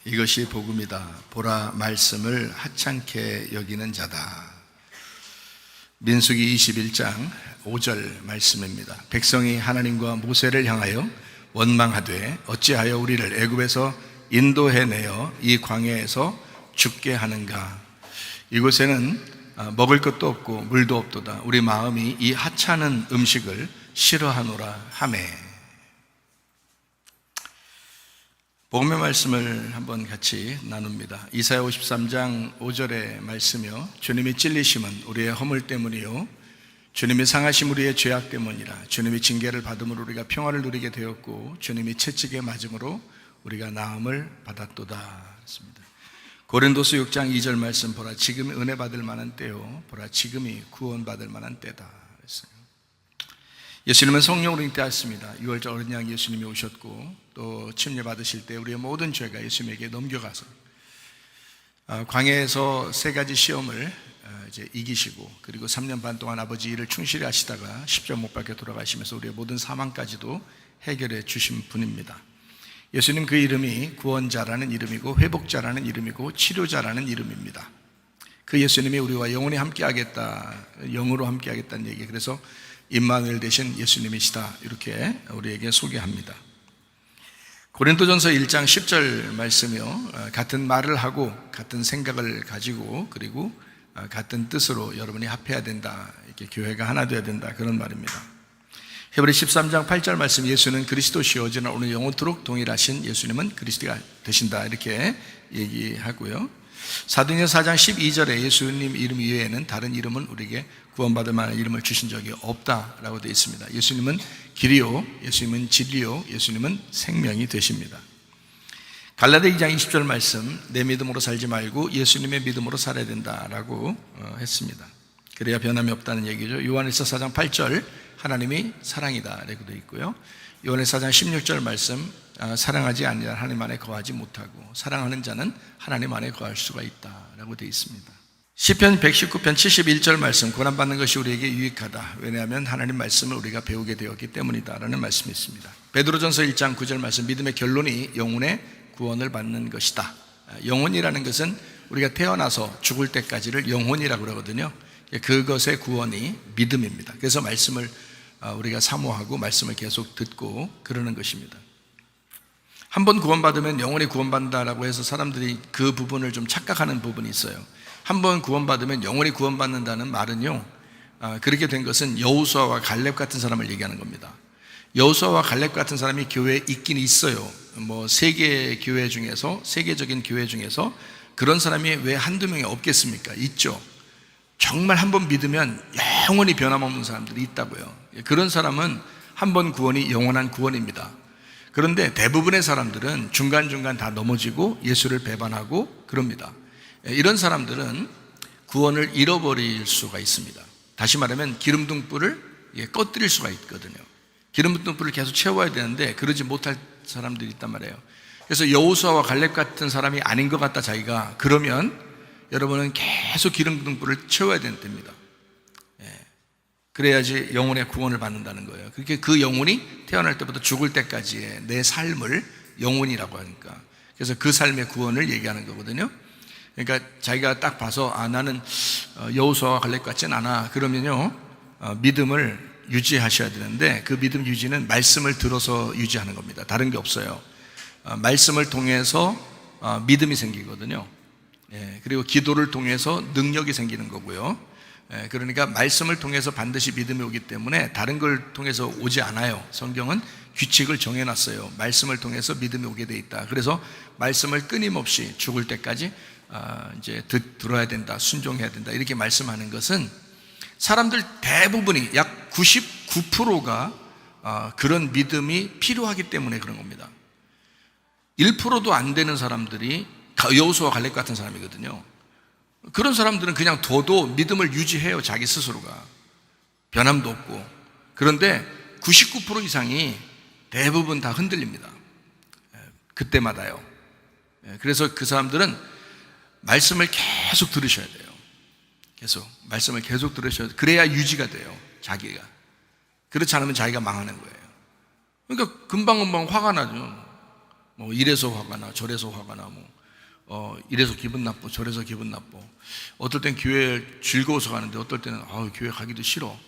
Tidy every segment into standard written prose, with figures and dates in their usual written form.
이것이 복음이다. 보라, 말씀을 하찮게 여기는 자다. 민수기 21장 5절 말씀입니다. 백성이 하나님과 모세를 향하여 원망하되 어찌하여 우리를 애굽에서 인도해내어 이 광야에서 죽게 하는가. 이곳에는 먹을 것도 없고 물도 없도다. 우리 마음이 이 하찮은 음식을 싫어하노라 하매. 복음의 말씀을 한번 같이 나눕니다. 이사야 53장 5절의 말씀이요, 주님이 찔리심은 우리의 허물 때문이요 주님이 상하심 우리의 죄악 때문이라. 주님이 징계를 받음으로 우리가 평화를 누리게 되었고 주님이 채찍에 맞음으로 우리가 나음을 받았도다. 그렇습니다. 고린도서 6장 2절 말씀, 보라 지금이 은혜 받을 만한 때요 보라 지금이 구원 받을 만한 때다 그랬어요. 예수님은 성령으로 잉태하셨습니다. 6월절 어린 양 예수님이 오셨고 또 침례 받으실 때 우리의 모든 죄가 예수님에게 넘겨가서 광야에서 세 가지 시험을 이제 이기시고, 그리고 3년 반 동안 아버지 일을 충실히 하시다가 십자가 못 박혀 돌아가시면서 우리의 모든 사망까지도 해결해 주신 분입니다. 예수님 그 이름이 구원자라는 이름이고 회복자라는 이름이고 치료자라는 이름입니다. 그 예수님이 우리와 영원히 함께하겠다, 영으로 함께하겠다는 얘기. 그래서 임마누엘 되신 예수님이시다, 이렇게 우리에게 소개합니다. 고린도전서 1장 10절 말씀이요, 같은 말을 하고 같은 생각을 가지고 그리고 같은 뜻으로 여러분이 합해야 된다, 이렇게 교회가 하나 되어야 된다, 그런 말입니다. 히브리 13장 8절 말씀, 예수는 그리스도시요 어제나 오늘 영원토록 동일하신 예수님은 그리스도가 되신다, 이렇게 얘기하고요. 사도행전 4장 12절에 예수님 이름 이외에는 다른 이름은 우리에게 구원받을 만한 이름을 주신 적이 없다라고 되어 있습니다. 예수님은 길이요, 예수님은 진리요, 예수님은 생명이 되십니다. 갈라디아 2장 20절 말씀, 내 믿음으로 살지 말고 예수님의 믿음으로 살아야 된다라고 했습니다. 그래야 변함이 없다는 얘기죠. 요한일서 4장 8절, 하나님이 사랑이다 라고 되어 있고요. 요한일서 4장 16절 말씀, 사랑하지 아니하면 하나님 안에 거하지 못하고 사랑하는 자는 하나님 안에 거할 수가 있다라고 되어 있습니다. 시편 119편 71절 말씀, 고난받는 것이 우리에게 유익하다. 왜냐하면 하나님 말씀을 우리가 배우게 되었기 때문이다 라는 말씀이 있습니다. 베드로전서 1장 9절 말씀, 믿음의 결론이 영혼의 구원을 받는 것이다. 영혼이라는 것은 우리가 태어나서 죽을 때까지를 영혼이라고 그러거든요. 그것의 구원이 믿음입니다. 그래서 말씀을 우리가 사모하고 말씀을 계속 듣고 그러는 것입니다. 한번 구원받으면 영원히 구원받는다라고 해서 사람들이 그 부분을 좀 착각하는 부분이 있어요. 한번 구원받으면 영원히 구원받는다는 말은요, 그렇게 된 것은 여호수아와 갈렙 같은 사람을 얘기하는 겁니다. 여호수아와 갈렙 같은 사람이 교회에 있긴 있어요. 세계적인 교회 중에서 그런 사람이 왜 한두 명이 없겠습니까? 있죠. 정말 한번 믿으면 영원히 변함없는 사람들이 있다고요. 그런 사람은 한번 구원이 영원한 구원입니다. 그런데 대부분의 사람들은 중간중간 다 넘어지고 예수를 배반하고 그럽니다. 이런 사람들은 구원을 잃어버릴 수가 있습니다. 다시 말하면 기름등불을 꺼뜨릴 수가 있거든요. 기름등불을 계속 채워야 되는데 그러지 못할 사람들이 있단 말이에요. 그래서 여호수아와 갈렙 같은 사람이 아닌 것 같다 자기가, 그러면 여러분은 계속 기름등불을 채워야 됩니다. 그래야지 영혼의 구원을 받는다는 거예요. 그렇게 그 영혼이 태어날 때부터 죽을 때까지의 내 삶을 영혼이라고 하니까, 그래서 그 삶의 구원을 얘기하는 거거든요. 그러니까 자기가 딱 봐서 나는 여호수아와 갈렙 같진 않아, 그러면요 믿음을 유지하셔야 되는데, 그 믿음 유지는 말씀을 들어서 유지하는 겁니다. 다른 게 없어요. 말씀을 통해서 믿음이 생기거든요. 그리고 기도를 통해서 능력이 생기는 거고요. 그러니까 말씀을 통해서 반드시 믿음이 오기 때문에 다른 걸 통해서 오지 않아요. 성경은 규칙을 정해놨어요. 말씀을 통해서 믿음이 오게 돼 있다. 그래서 말씀을 끊임없이 죽을 때까지 이제 들어야 된다, 순종해야 된다, 이렇게 말씀하는 것은 사람들 대부분이 약 99%가 그런 믿음이 필요하기 때문에 그런 겁니다. 1%도 안 되는 사람들이 여호수아와 갈렙 같은 사람이거든요. 그런 사람들은 그냥 둬도 믿음을 유지해요. 자기 스스로가 변함도 없고. 그런데 99% 이상이 대부분 다 흔들립니다. 그때마다요. 그래서 그 사람들은 말씀을 계속 들으셔야 돼요. 말씀을 계속 들으셔야 돼요. 그래야 유지가 돼요, 자기가. 그렇지 않으면 자기가 망하는 거예요. 그러니까 금방금방 화가 나죠. 뭐 이래서 화가 나, 저래서 화가 나, 이래서 기분 나빠, 저래서 기분 나빠. 어떨 땐 교회 즐거워서 가는데 어떨 때는 교회 가기도 싫어,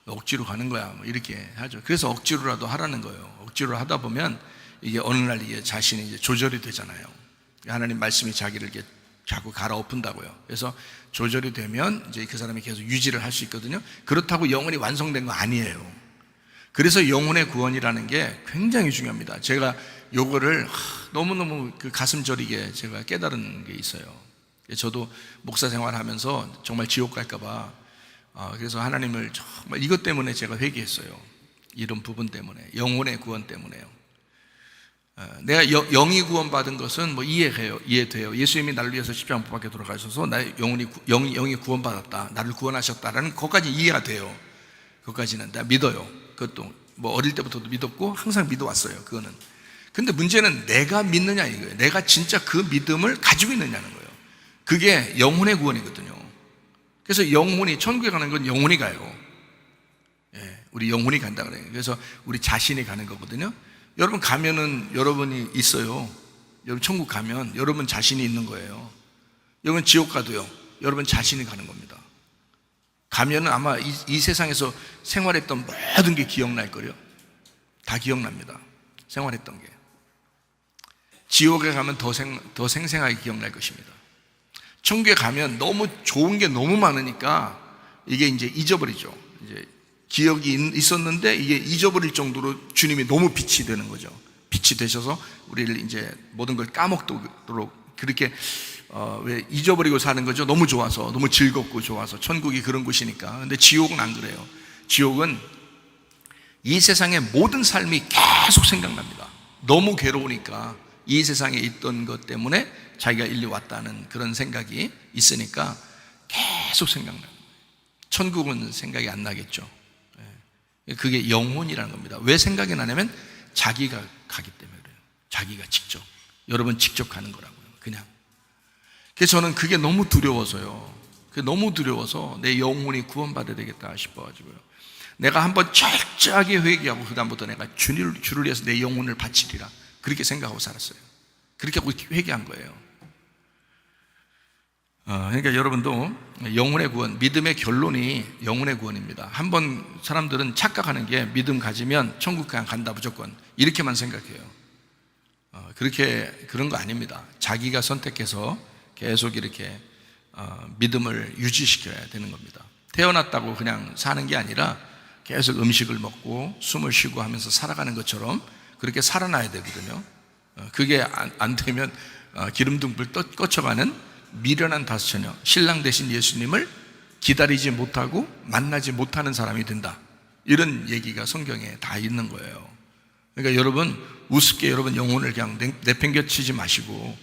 억지로 가는 거야, 뭐 이렇게 하죠. 그래서 억지로라도 하라는 거예요. 억지로 하다 보면 이게 어느 날 이게 자신이 이제 조절이 되잖아요. 하나님 말씀이 자기를 이렇게 자꾸 갈아엎은다고요. 그래서 조절이 되면 이제 그 사람이 계속 유지를 할 수 있거든요. 그렇다고 영혼이 완성된 거 아니에요. 그래서 영혼의 구원이라는 게 굉장히 중요합니다. 제가 요거를 너무너무 그 가슴 저리게 제가 깨달은 게 있어요. 저도 목사 생활하면서 정말 지옥 갈까봐 그래서 하나님을 정말 이것 때문에 제가 회개했어요. 이런 부분 때문에, 영혼의 구원 때문에요. 내가 영이 구원받은 것은 뭐 이해돼요. 예수님이 나를 위해서 십자가 못 박혀 돌아가셔서 나의 영이 구원받았다, 나를 구원하셨다라는 것까지 이해가 돼요. 그것까지는 내가 믿어요. 그것도 뭐 어릴 때부터도 믿었고 항상 믿어왔어요. 그거는. 근데 문제는 내가 믿느냐 이거예요. 내가 진짜 그 믿음을 가지고 있느냐는 거예요. 그게 영혼의 구원이거든요. 그래서 영혼이 천국에 가는 건 영혼이 가요. 우리 영혼이 간다 그래요. 그래서 우리 자신이 가는 거거든요. 여러분 가면은 여러분이 있어요. 여러분 천국 가면 여러분 자신이 있는 거예요. 여러분 지옥 가도요, 여러분 자신이 가는 겁니다. 가면은 아마 이 세상에서 생활했던 모든 게 기억날 거예요. 다 기억납니다. 생활했던 게. 지옥에 가면 더 생생하게 기억날 것입니다. 천국에 가면 너무 좋은 게 너무 많으니까 이게 이제 잊어버리죠. 이제 기억이 있었는데 이게 잊어버릴 정도로 주님이 너무 빛이 되는 거죠. 빛이 되셔서 우리를 이제 모든 걸 까먹도록 그렇게 왜 잊어버리고 사는 거죠. 너무 좋아서, 너무 즐겁고 좋아서. 천국이 그런 곳이니까. 근데 지옥은 안 그래요. 지옥은 이 세상의 모든 삶이 계속 생각납니다. 너무 괴로우니까 이 세상에 있던 것 때문에 자기가 일리 왔다는 그런 생각이 있으니까 계속 생각나요. 천국은 생각이 안 나겠죠. 그게 영혼이라는 겁니다. 왜 생각이 나냐면 자기가 가기 때문에 그래요. 자기가 직접, 여러분 직접 가는 거라고요. 그냥. 그래서 저는 그게 너무 두려워서요. 그게 너무 두려워서 내 영혼이 구원받아야 되겠다 싶어가지고요. 내가 한번 철저하게 회개하고 그다음부터 내가 주를 위해서 내 영혼을 바치리라, 그렇게 생각하고 살았어요. 그렇게 하고 회개한 거예요. 그러니까 여러분도 영혼의 구원, 믿음의 결론이 영혼의 구원입니다. 한번 사람들은 착각하는 게 믿음 가지면 천국 그냥 간다 무조건, 이렇게만 생각해요. 그런 거 아닙니다. 자기가 선택해서 계속 이렇게 믿음을 유지시켜야 되는 겁니다. 태어났다고 그냥 사는 게 아니라 계속 음식을 먹고 숨을 쉬고 하면서 살아가는 것처럼 그렇게 살아나야 되거든요. 그게 안 되면 기름등불 꺼쳐가는 미련한 다섯처녀, 신랑 되신 예수님을 기다리지 못하고 만나지 못하는 사람이 된다, 이런 얘기가 성경에 다 있는 거예요. 그러니까 여러분 우습게 여러분 영혼을 그냥 내팽겨치지 마시고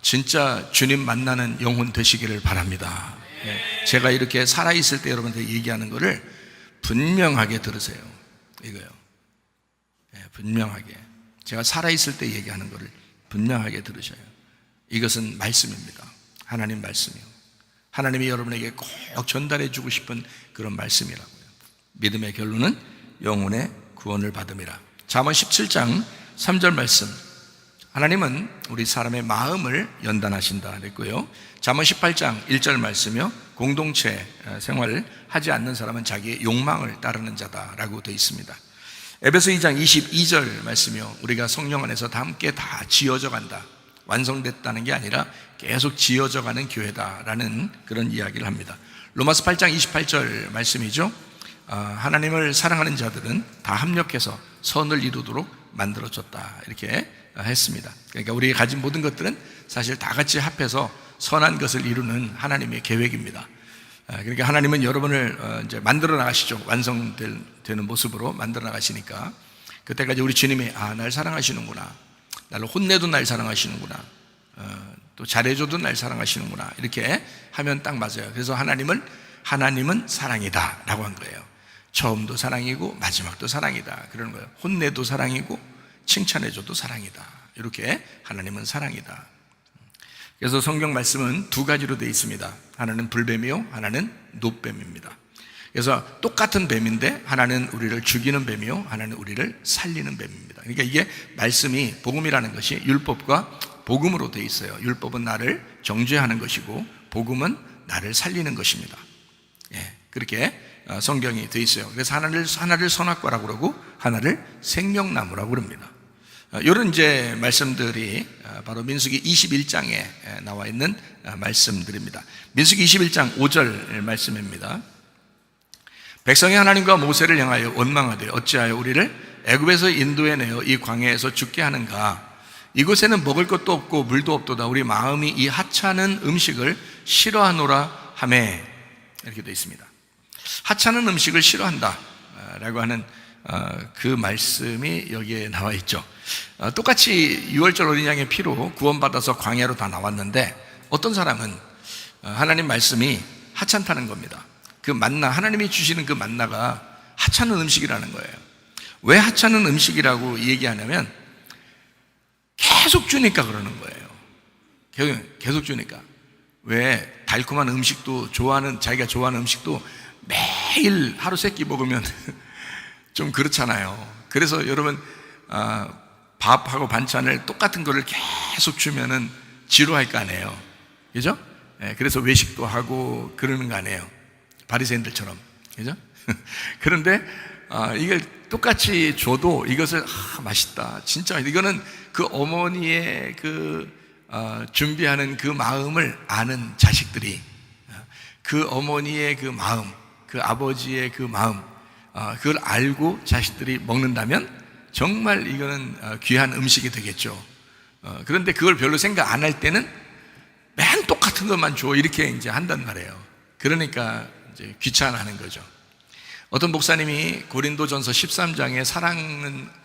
진짜 주님 만나는 영혼 되시기를 바랍니다. 제가 이렇게 살아있을 때 여러분한테 얘기하는 거를 분명하게 들으세요. 이거요. 분명하게. 제가 살아있을 때 얘기하는 거를 분명하게 들으셔요. 이것은 말씀입니다. 하나님 말씀이요. 하나님이 여러분에게 꼭 전달해 주고 싶은 그런 말씀이라고요. 믿음의 결론은 영혼의 구원을 받음이라. 잠언 17장 3절 말씀. 하나님은 우리 사람의 마음을 연단하신다 그랬고요. 잠언 18장 1절 말씀이요. 공동체 생활을 하지 않는 사람은 자기의 욕망을 따르는 자다라고 되어 있습니다. 에베소 2장 22절 말씀이요. 우리가 성령 안에서 다 함께 다 지어져 간다. 완성됐다는 게 아니라 계속 지어져 가는 교회다라는 그런 이야기를 합니다. 로마서 8장 28절 말씀이죠. 하나님을 사랑하는 자들은 다 합력해서 선을 이루도록 만들어졌다, 이렇게 했습니다. 그러니까 우리가 가진 모든 것들은 사실 다 같이 합해서 선한 것을 이루는 하나님의 계획입니다. 그러니까 하나님은 여러분을 이제 만들어 나가시죠. 완성되는 모습으로 만들어 나가시니까 그때까지 우리 주님이 날 사랑하시는구나, 나를 혼내도 날 사랑하시는구나, 또 잘해줘도 날 사랑하시는구나, 이렇게 하면 딱 맞아요. 그래서 하나님은 사랑이다 라고 한 거예요. 처음도 사랑이고 마지막도 사랑이다 그러는 거예요. 혼내도 사랑이고 칭찬해줘도 사랑이다, 이렇게 하나님은 사랑이다. 그래서 성경 말씀은 두 가지로 되어 있습니다. 하나는 불뱀이요, 하나는 노뱀입니다. 그래서 똑같은 뱀인데 하나는 우리를 죽이는 뱀이요, 하나는 우리를 살리는 뱀입니다. 그러니까 이게 말씀이, 복음이라는 것이 율법과 복음으로 되어 있어요. 율법은 나를 정죄하는 것이고 복음은 나를 살리는 것입니다. 예, 그렇게 성경이 되어 있어요. 그래서 하나를 선악과라고 그러고 하나를 생명나무라고 그럽니다. 이런 이제 말씀들이 바로 민수기 21장에 나와 있는 말씀들입니다. 민수기 21장 5절 말씀입니다. 백성이 하나님과 모세를 향하여 원망하되 어찌하여 우리를 애굽에서 인도해내어 이 광야에서 죽게 하는가? 이곳에는 먹을 것도 없고 물도 없도다. 우리 마음이 이 하찮은 음식을 싫어하노라 하매. 이렇게 되어 있습니다. 하찮은 음식을 싫어한다 라고 하는 그 말씀이 여기에 나와 있죠. 똑같이 6월절 어린 양의 피로 구원받아서 광야로 다 나왔는데 어떤 사람은 하나님 말씀이 하찮다는 겁니다. 그 만나, 하나님이 주시는 그 만나가 하찮은 음식이라는 거예요. 왜 하찮은 음식이라고 얘기하냐면 계속 주니까 그러는 거예요. 계속 주니까. 왜 달콤한 음식도 자기가 좋아하는 음식도 매일 하루 세 끼 먹으면 좀 그렇잖아요. 그래서 여러분 밥하고 반찬을 똑같은 거를 계속 주면은 지루할 거 아니에요. 그죠? 그래서 외식도 하고 그러는 거 아니에요. 바리새인들처럼. 그죠? 그런데 이걸 똑같이 줘도 이것을 맛있다. 진짜 이거는 그 어머니의 준비하는 그 마음을 아는 자식들이, 그 어머니의 그 마음, 그 아버지의 그 마음, 그걸 알고 자식들이 먹는다면 정말 이거는 귀한 음식이 되겠죠. 그런데 그걸 별로 생각 안 할 때는 맨 똑같은 것만 줘 이렇게 이제 한단 말이에요. 그러니까 이제 귀찮아하는 거죠. 어떤 목사님이 고린도전서 13장에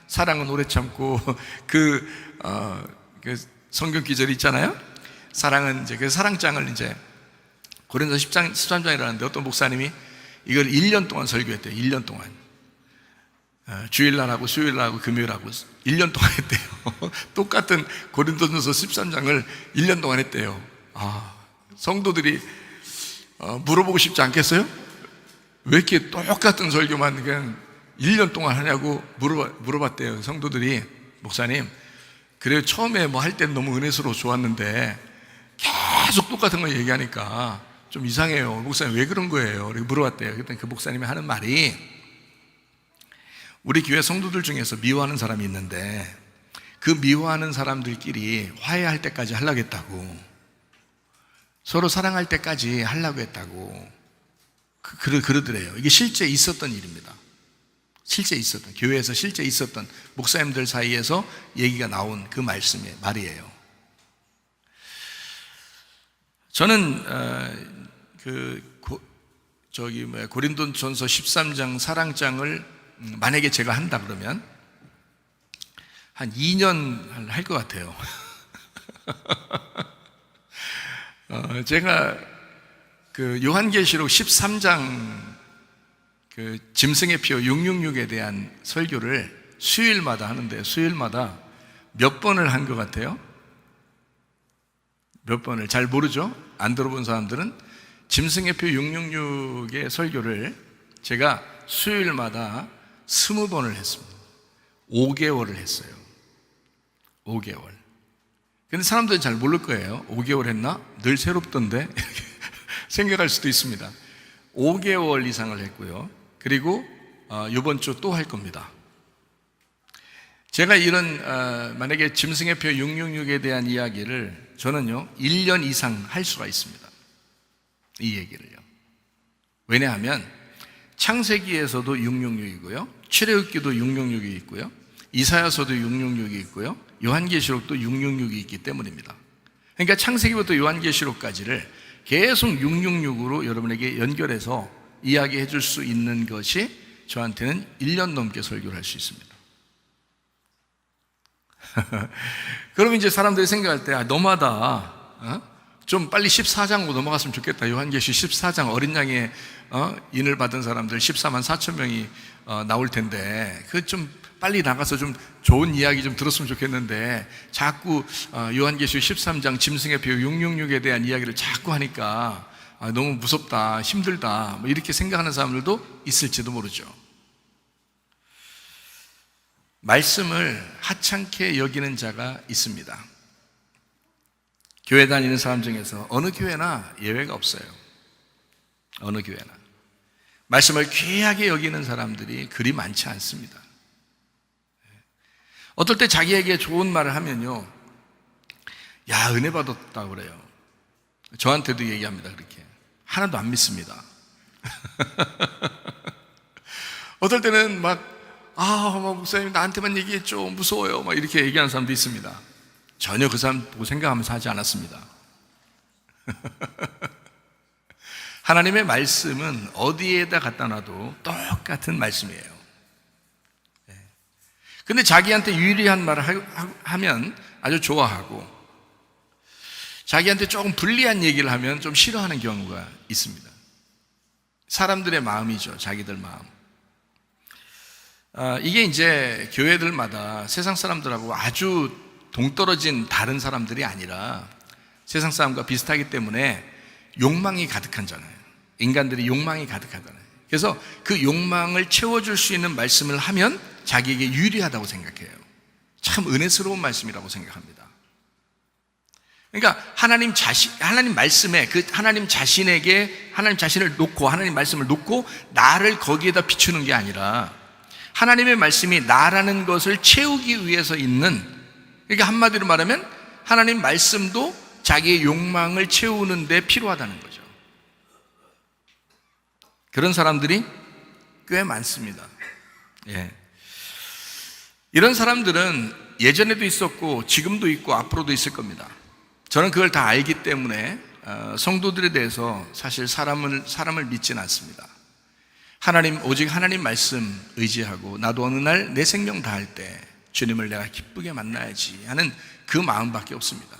사랑은 오래 참고 그 성경 기절이 있잖아요. 사랑은 이제 그 사랑장을 이제 고린도서 13장이라는데 어떤 목사님이 이걸 1년 동안 설교했대요. 1년 동안. 주일날하고 수요일날하고 금요일하고 1년 동안 했대요. 똑같은 고린도전서 13장을 1년 동안 했대요. 성도들이 물어보고 싶지 않겠어요? 왜 이렇게 똑같은 설교만 그냥 1년 동안 하냐고 물어봤대요. 성도들이. 목사님, 그래요. 처음에 뭐 할 때는 너무 은혜스러워 좋았는데 계속 똑같은 거 얘기하니까 좀 이상해요. 목사님 왜 그런 거예요? 이렇게 물어봤대요. 그랬더니 그 목사님이 하는 말이, 우리 교회 성도들 중에서 미워하는 사람이 있는데 그 미워하는 사람들끼리 화해할 때까지 하려고 했다고, 서로 사랑할 때까지 하려고 했다고 그러더래요. 이게 실제 있었던 일입니다. 실제 있었던, 교회에서 실제 있었던 목사님들 사이에서 얘기가 나온 그 말이에요. 저는 고린도전서 13장 사랑장을 만약에 제가 한다 그러면 한 2년 할 것 같아요. 제가 요한계시록 13장 짐승의 표 666에 대한 설교를 수요일마다 하는데, 수요일마다 몇 번을 한 것 같아요? 몇 번을 잘 모르죠? 안 들어본 사람들은 짐승의 표 666의 설교를 제가 수요일마다 20번을 했습니다. 5개월을 했어요. 5개월. 근데 사람들은 잘 모를 거예요. 5개월 했나? 늘 새롭던데? 이렇게 생각할 수도 있습니다. 5개월 이상을 했고요. 그리고 이번 주 또 할 겁니다. 제가 이런 만약에 짐승의 표 666에 대한 이야기를 저는요 1년 이상 할 수가 있습니다. 이 얘기를요. 왜냐하면 창세기에서도 666이고요, 출애굽기도 666이 있고요, 이사야서도 666이 있고요, 요한계시록도 666이 있기 때문입니다. 그러니까 창세기부터 요한계시록까지를 계속 666으로 여러분에게 연결해서 이야기해 줄 수 있는 것이 저한테는 1년 넘게 설교를 할 수 있습니다. 그럼 이제 사람들이 생각할 때 너무하다, 좀 빨리 14장으로 넘어갔으면 좋겠다. 요한계시 14장 어린 양의 인을 받은 사람들 14만 4천 명이 나올 텐데 그 좀 빨리 나가서 좀 좋은 이야기 좀 들었으면 좋겠는데 자꾸 요한계시 13장 짐승의 표 666에 대한 이야기를 자꾸 하니까 너무 무섭다, 힘들다, 뭐 이렇게 생각하는 사람들도 있을지도 모르죠. 말씀을 하찮게 여기는 자가 있습니다. 교회 다니는 사람 중에서 어느 교회나 예외가 없어요. 어느 교회나. 말씀을 귀하게 여기는 사람들이 그리 많지 않습니다. 어떨 때 자기에게 좋은 말을 하면요, 야, 은혜 받았다고 그래요. 저한테도 얘기합니다. 그렇게. 하나도 안 믿습니다. 어떨 때는 목사님 나한테만 얘기했죠, 무서워요, 막 이렇게 얘기하는 사람도 있습니다. 전혀 그 사람 보고 생각하면서 하지 않았습니다. 하나님의 말씀은 어디에다 갖다 놔도 똑같은 말씀이에요. 근데 자기한테 유리한 말을 하면 아주 좋아하고, 자기한테 조금 불리한 얘기를 하면 좀 싫어하는 경우가 있습니다. 사람들의 마음이죠. 자기들 마음. 이게 이제 교회들마다 세상 사람들하고 아주 동떨어진 다른 사람들이 아니라 세상 사람과 비슷하기 때문에 욕망이 가득하잖아요. 인간들이 욕망이 가득하잖아요. 그래서 그 욕망을 채워줄 수 있는 말씀을 하면 자기에게 유리하다고 생각해요. 참 은혜스러운 말씀이라고 생각합니다. 그러니까 하나님 말씀에 하나님 자신에게 하나님 자신을 놓고 하나님 말씀을 놓고 나를 거기에다 비추는 게 아니라 하나님의 말씀이 나라는 것을 채우기 위해서 있는, 그러니까 한마디로 말하면 하나님 말씀도 자기의 욕망을 채우는 데 필요하다는 거죠. 그런 사람들이 꽤 많습니다. 이런 사람들은 예전에도 있었고 지금도 있고 앞으로도 있을 겁니다. 저는 그걸 다 알기 때문에 성도들에 대해서 사실 사람을 믿지는 않습니다. 오직 하나님 말씀 의지하고 나도 어느 날 내 생명 다할 때 주님을 내가 기쁘게 만나야지 하는 그 마음밖에 없습니다.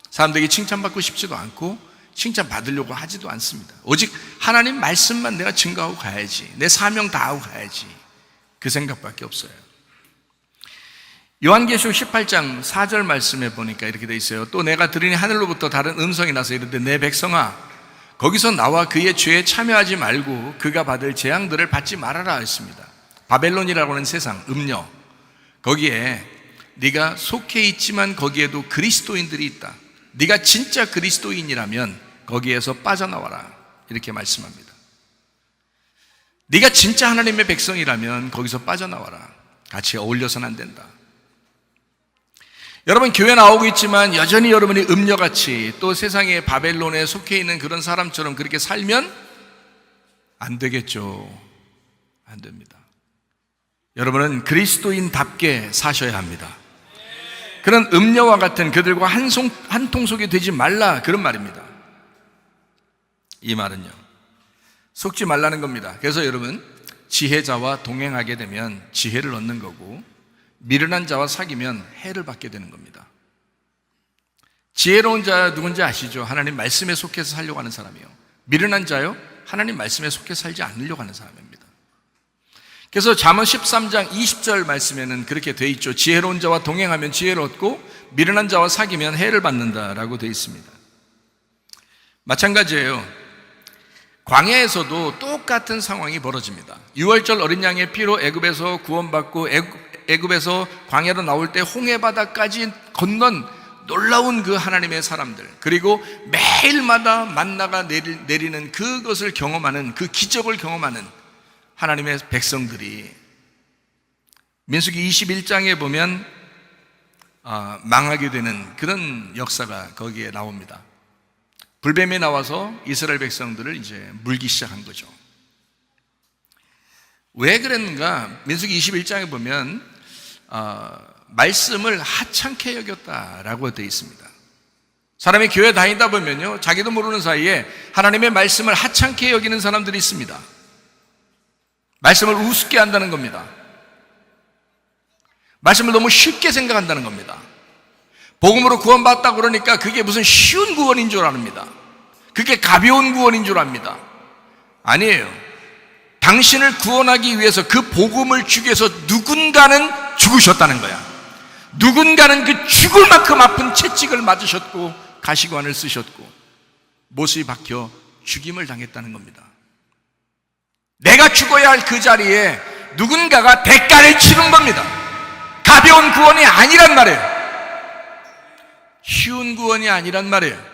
사람들에게 칭찬받고 싶지도 않고 칭찬받으려고 하지도 않습니다. 오직 하나님 말씀만 내가 증거하고 가야지, 내 사명 다하고 가야지, 그 생각밖에 없어요. 요한계시록 18장 4절 말씀에 보니까 이렇게 돼 있어요. 또 내가 들으니 하늘로부터 다른 음성이 나서 이르되 내 백성아 거기서 나와 그의 죄에 참여하지 말고 그가 받을 재앙들을 받지 말아라 했습니다. 바벨론이라고 하는 세상, 음녀, 거기에 네가 속해 있지만 거기에도 그리스도인들이 있다. 네가 진짜 그리스도인이라면 거기에서 빠져나와라, 이렇게 말씀합니다. 네가 진짜 하나님의 백성이라면 거기서 빠져나와라. 같이 어울려서는 안 된다. 여러분, 교회 나오고 있지만 여전히 여러분이 음녀같이 또 세상의 바벨론에 속해 있는 그런 사람처럼 그렇게 살면 안 되겠죠. 안 됩니다. 여러분은 그리스도인답게 사셔야 합니다. 그런 음녀와 같은 그들과 한 통속이 되지 말라, 그런 말입니다. 이 말은요, 속지 말라는 겁니다. 그래서 여러분, 지혜자와 동행하게 되면 지혜를 얻는 거고, 미련한 자와 사귀면 해를 받게 되는 겁니다. 지혜로운 자 누군지 아시죠? 하나님 말씀에 속해서 살려고 하는 사람이요. 미련한 자요, 하나님 말씀에 속해 살지 않으려고 하는 사람입니다. 그래서 잠언 13장 20절 말씀에는 그렇게 돼 있죠. 지혜로운 자와 동행하면 지혜를 얻고 미련한 자와 사귀면 해를 받는다라고 돼 있습니다. 마찬가지예요. 광야에서도 똑같은 상황이 벌어집니다. 6월절 어린 양의 피로 애굽에서 구원받고 애굽에서 광야로 나올 때 홍해바다까지 건넌 놀라운 그 하나님의 사람들, 그리고 매일마다 만나가 내리는 그것을 경험하는, 그 기적을 경험하는 하나님의 백성들이 민수기 21장에 보면 망하게 되는 그런 역사가 거기에 나옵니다. 불뱀이 나와서 이스라엘 백성들을 이제 물기 시작한 거죠. 왜 그랬는가? 민수기 21장에 보면 말씀을 하찮게 여겼다라고 되어 있습니다. 사람이 교회 다니다 보면요, 자기도 모르는 사이에 하나님의 말씀을 하찮게 여기는 사람들이 있습니다. 말씀을 우습게 한다는 겁니다. 말씀을 너무 쉽게 생각한다는 겁니다. 복음으로 구원받았다 그러니까 그게 무슨 쉬운 구원인 줄 압니다. 그게 가벼운 구원인 줄 압니다. 아니에요. 당신을 구원하기 위해서 그 복음을 주기 위해서 누군가는 죽으셨다는 거야. 누군가는 그 죽을 만큼 아픈 채찍을 맞으셨고 가시관을 쓰셨고 못이 박혀 죽임을 당했다는 겁니다. 내가 죽어야 할 그 자리에 누군가가 대가를 치른 겁니다. 가벼운 구원이 아니란 말이에요. 쉬운 구원이 아니란 말이에요.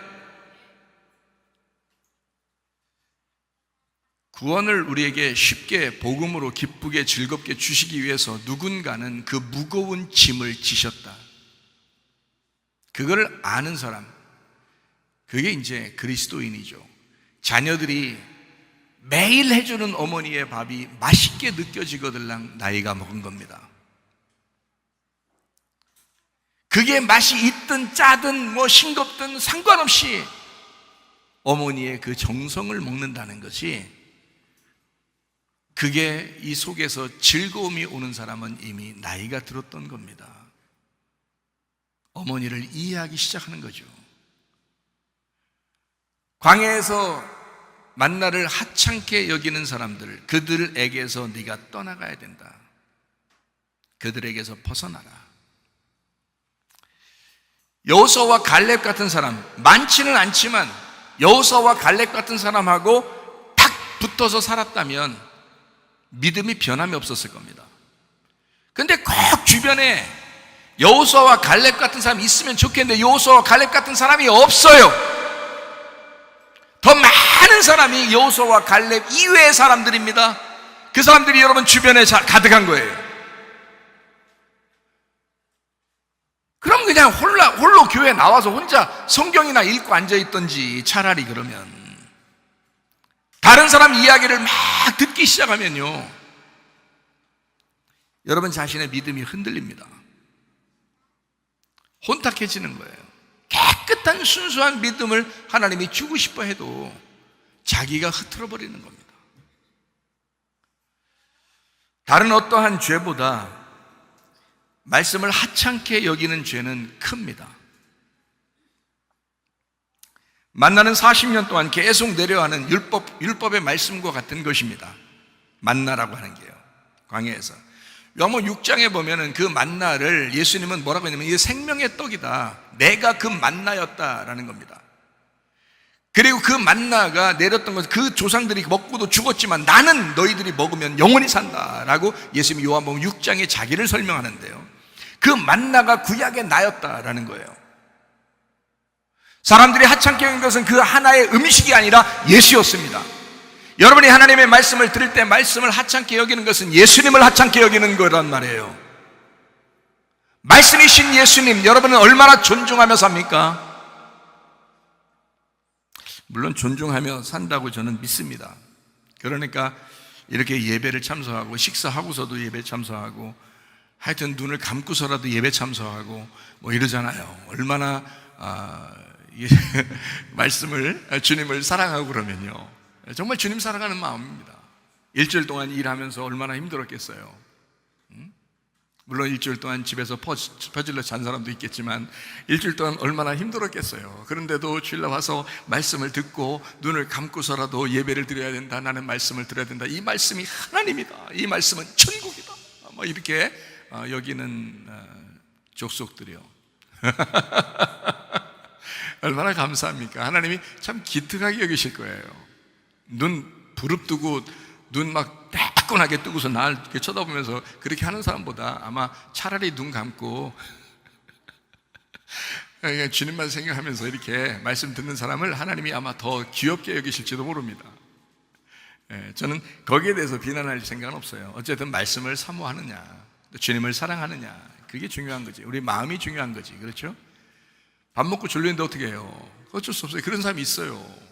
구원을 우리에게 쉽게 복음으로 기쁘게 즐겁게 주시기 위해서 누군가는 그 무거운 짐을 지셨다. 그걸 아는 사람, 그게 이제 그리스도인이죠. 자녀들이 매일 해주는 어머니의 밥이 맛있게 느껴지거들랑 나이가 먹은 겁니다. 그게 맛이 있든 짜든 뭐 싱겁든 상관없이 어머니의 그 정성을 먹는다는 것이, 그게 이 속에서 즐거움이 오는 사람은 이미 나이가 들었던 겁니다. 어머니를 이해하기 시작하는 거죠. 광야에서 만나를 하찮게 여기는 사람들, 그들에게서 네가 떠나가야 된다. 그들에게서 벗어나라. 여호수아와 갈렙 같은 사람, 많지는 않지만 여호수아와 갈렙 같은 사람하고 탁 붙어서 살았다면 믿음이 변함이 없었을 겁니다. 근데 꼭 주변에 여호수아와 갈렙 같은 사람이 있으면 좋겠는데 여호수아와 갈렙 같은 사람이 없어요. 더 많은 사람이 여호수아와 갈렙 이외의 사람들입니다. 그 사람들이 여러분 주변에 가득한 거예요. 그럼 그냥 홀로 교회에 나와서 혼자 성경이나 읽고 앉아있던지, 차라리 그러면 다른 사람 이야기를 막 듣기 시작하면요, 여러분 자신의 믿음이 흔들립니다. 혼탁해지는 거예요. 깨끗한 순수한 믿음을 하나님이 주고 싶어 해도 자기가 흐트러 버리는 겁니다. 다른 어떠한 죄보다 말씀을 하찮게 여기는 죄는 큽니다. 만나는 40년 동안 계속 내려가는 율법의 말씀과 같은 것입니다. 만나라고 하는 게요, 광야에서. 요한복음 6장에 보면은 그 만나를 예수님은 뭐라고 했냐면 이게 생명의 떡이다, 내가 그 만나였다라는 겁니다. 그리고 그 만나가 내렸던 것은 그 조상들이 먹고도 죽었지만 나는 너희들이 먹으면 영원히 산다라고 예수님이 요한복음 6장에 자기를 설명하는데요, 그 만나가 구약의 나였다라는 거예요. 사람들이 하찮게 여긴 것은 그 하나의 음식이 아니라 예수였습니다. 여러분이 하나님의 말씀을 들을 때 말씀을 하찮게 여기는 것은 예수님을 하찮게 여기는 거란 말이에요. 말씀이신 예수님, 여러분은 얼마나 존중하며 삽니까? 물론 존중하며 산다고 저는 믿습니다. 그러니까 이렇게 예배를 참석하고, 식사하고서도 예배 참석하고, 하여튼 눈을 감고서라도 예배 참석하고 뭐 이러잖아요. 얼마나 말씀을, 주님을 사랑하고 그러면요, 정말 주님 사랑하는 마음입니다. 일주일 동안 일하면서 얼마나 힘들었겠어요. 물론 일주일 동안 집에서 퍼질러 잔 사람도 있겠지만 일주일 동안 얼마나 힘들었겠어요. 그런데도 주일날 와서 말씀을 듣고 눈을 감고서라도 예배를 드려야 된다, 나는 말씀을 드려야 된다, 이 말씀이 하나님이다, 이 말씀은 천국이다, 뭐 이렇게 여기는 족속들이요. 얼마나 감사합니까? 하나님이 참 기특하게 여기실 거예요. 눈 부릅뜨고 눈 막 따끈하게 뜨고서 날 이렇게 쳐다보면서 그렇게 하는 사람보다 아마 차라리 눈 감고 주님만 생각하면서 이렇게 말씀 듣는 사람을 하나님이 아마 더 귀엽게 여기실지도 모릅니다. 저는 거기에 대해서 비난할 생각은 없어요. 어쨌든 말씀을 사모하느냐, 주님을 사랑하느냐, 그게 중요한 거지. 우리 마음이 중요한 거지. 그렇죠? 밥 먹고 졸리는데 어떻게 해요? 어쩔 수 없어요. 그런 사람이 있어요.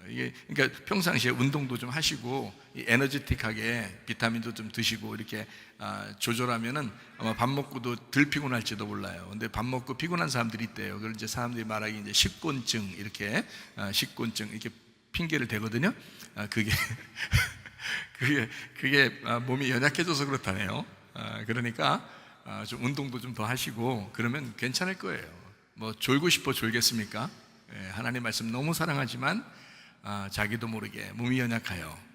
이게 그러니까 평상시에 운동도 좀 하시고 에너지틱하게 비타민도 좀 드시고 이렇게 조절하면은 아마 밥 먹고도 덜 피곤할지도 몰라요. 근데 밥 먹고 피곤한 사람들이 있대요. 그걸 이제 사람들이 말하기 이제 식곤증, 이렇게 식곤증 이렇게 핑계를 대거든요. 그게 몸이 연약해져서 그렇다네요. 그러니까 좀 운동도 좀 더 하시고 그러면 괜찮을 거예요. 뭐 졸고 싶어 졸겠습니까? 하나님 말씀 너무 사랑하지만 자기도 모르게 몸이 연약하여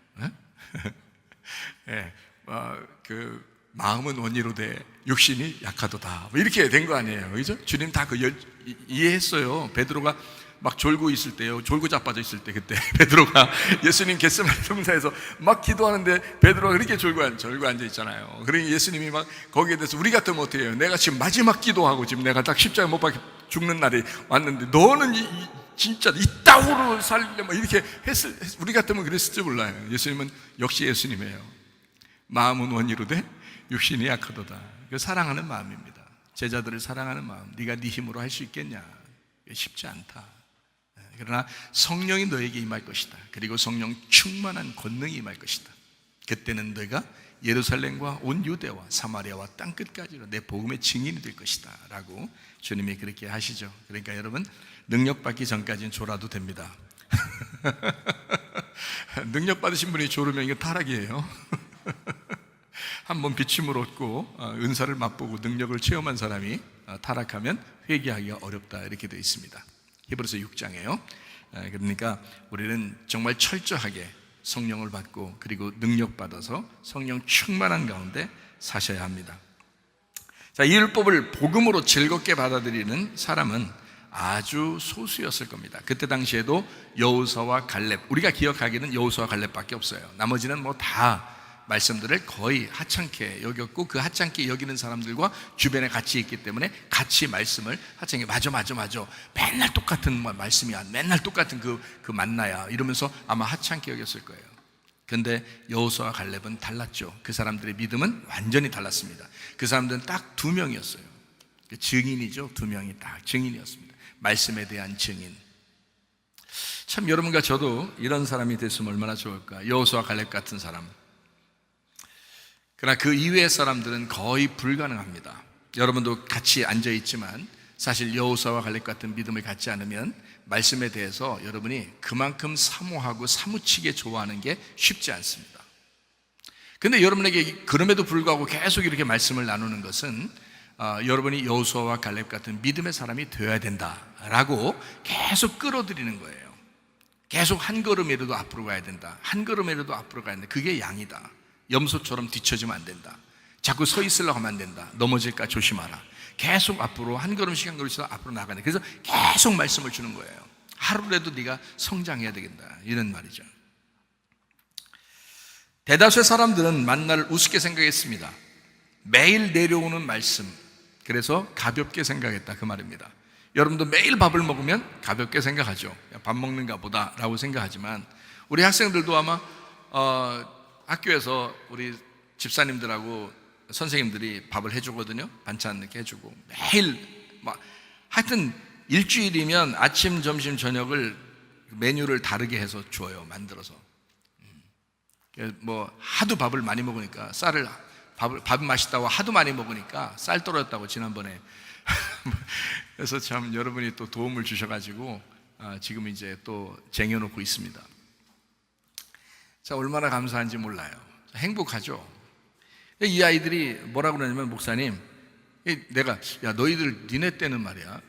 그 마음은 원이로되 육신이 약하도다, 뭐 이렇게 된 거 아니에요, 그죠? 주님 다 그 이해했어요. 베드로가 막 졸고 있을 때요, 졸고 자빠져 있을 때, 그때 베드로가 예수님 겟세마네 동산에서 막 기도하는데 베드로가 그렇게 졸고 앉아 있잖아요. 그러니 예수님이 막 거기에 대해서 우리 같으면 어떻게 해요? 내가 지금 마지막 기도하고 지금 내가 딱 십자가에 못 박혀 죽는 날이 왔는데 너는 진짜 이따구로 살려 막 이렇게 우리 같으면 그랬을지 몰라요. 예수님은 역시 예수님이에요. 마음은 원이로되 육신이 약하도다. 그 사랑하는 마음입니다. 제자들을 사랑하는 마음. 네가 네 힘으로 할 수 있겠냐? 쉽지 않다. 그러나 성령이 너에게 임할 것이다. 그리고 성령 충만한 권능이 임할 것이다. 그때는 너가 예루살렘과 온 유대와 사마리아와 땅끝까지로 내 복음의 증인이 될 것이다 라고 주님이 그렇게 하시죠. 그러니까 여러분, 능력 받기 전까지는 졸아도 됩니다. 능력 받으신 분이 졸으면 이거 타락이에요. 한번 비침을 얻고 은사를 맛보고 능력을 체험한 사람이 타락하면 회개하기가 어렵다 이렇게 되어 있습니다. 히브리서 6장에요. 그러니까 우리는 정말 철저하게 성령을 받고 그리고 능력 받아서 성령 충만한 가운데 사셔야 합니다. 자, 이 율법을 복음으로 즐겁게 받아들이는 사람은 아주 소수였을 겁니다. 그때 당시에도 여호수아와 갈렙, 우리가 기억하기는 여호수아와 갈렙밖에 없어요. 나머지는 뭐 다 말씀들을 거의 하찮게 여겼고 그 하찮게 여기는 사람들과 주변에 같이 있기 때문에 같이 말씀을 하찮게 맞아 맨날 똑같은 말씀이야, 맨날 똑같은 그 만나야 이러면서 아마 하찮게 여겼을 거예요. 그런데 여호수아와 갈렙은 달랐죠. 그 사람들의 믿음은 완전히 달랐습니다. 그 사람들은 딱 2명이었어요. 증인이죠. 2명이 딱 증인이었습니다. 말씀에 대한 증인. 참 여러분과 저도 이런 사람이 됐으면 얼마나 좋을까. 여호수아와 갈렙 같은 사람. 그러나 그 이외의 사람들은 거의 불가능합니다. 여러분도 같이 앉아있지만 사실 여호수아와 갈렙 같은 믿음을 갖지 않으면 말씀에 대해서 여러분이 그만큼 사모하고 사무치게 좋아하는 게 쉽지 않습니다. 그런데 여러분에게 그럼에도 불구하고 계속 이렇게 말씀을 나누는 것은 여러분이 여호수아와 갈렙 같은 믿음의 사람이 되어야 된다라고 계속 끌어들이는 거예요. 계속 한 걸음이라도 앞으로 가야 된다. 한 걸음이라도 앞으로 가야 된다. 그게 양이다. 염소처럼 뒤처지면 안 된다. 자꾸 서 있으려고 하면 안 된다. 넘어질까 조심하라. 계속 앞으로 한 걸음씩 한 걸음씩 앞으로 나가야 돼. 그래서 계속 말씀을 주는 거예요. 하루라도 네가 성장해야 되겠다 이런 말이죠. 대다수의 사람들은 만나를 우습게 생각했습니다. 매일 내려오는 말씀, 그래서 가볍게 생각했다 그 말입니다. 여러분도 매일 밥을 먹으면 가볍게 생각하죠. 밥 먹는가 보다 라고 생각하지만 우리 학생들도 아마 학교에서 우리 집사님들하고 선생님들이 밥을 해주거든요. 반찬 이렇게 해주고 매일 하여튼 일주일이면 아침, 점심, 저녁을 메뉴를 다르게 해서 줘요. 만들어서. 뭐 하도 밥을 많이 먹으니까 밥 맛있다고 하도 많이 먹으니까 쌀 떨어졌다고 지난번에. 그래서 참 여러분이 또 도움을 주셔가지고 지금 이제 또 쟁여놓고 있습니다. 자, 얼마나 감사한지 몰라요. 행복하죠. 이 아이들이 뭐라고 그러냐면, 목사님, 너희들 니네 때는 말이야,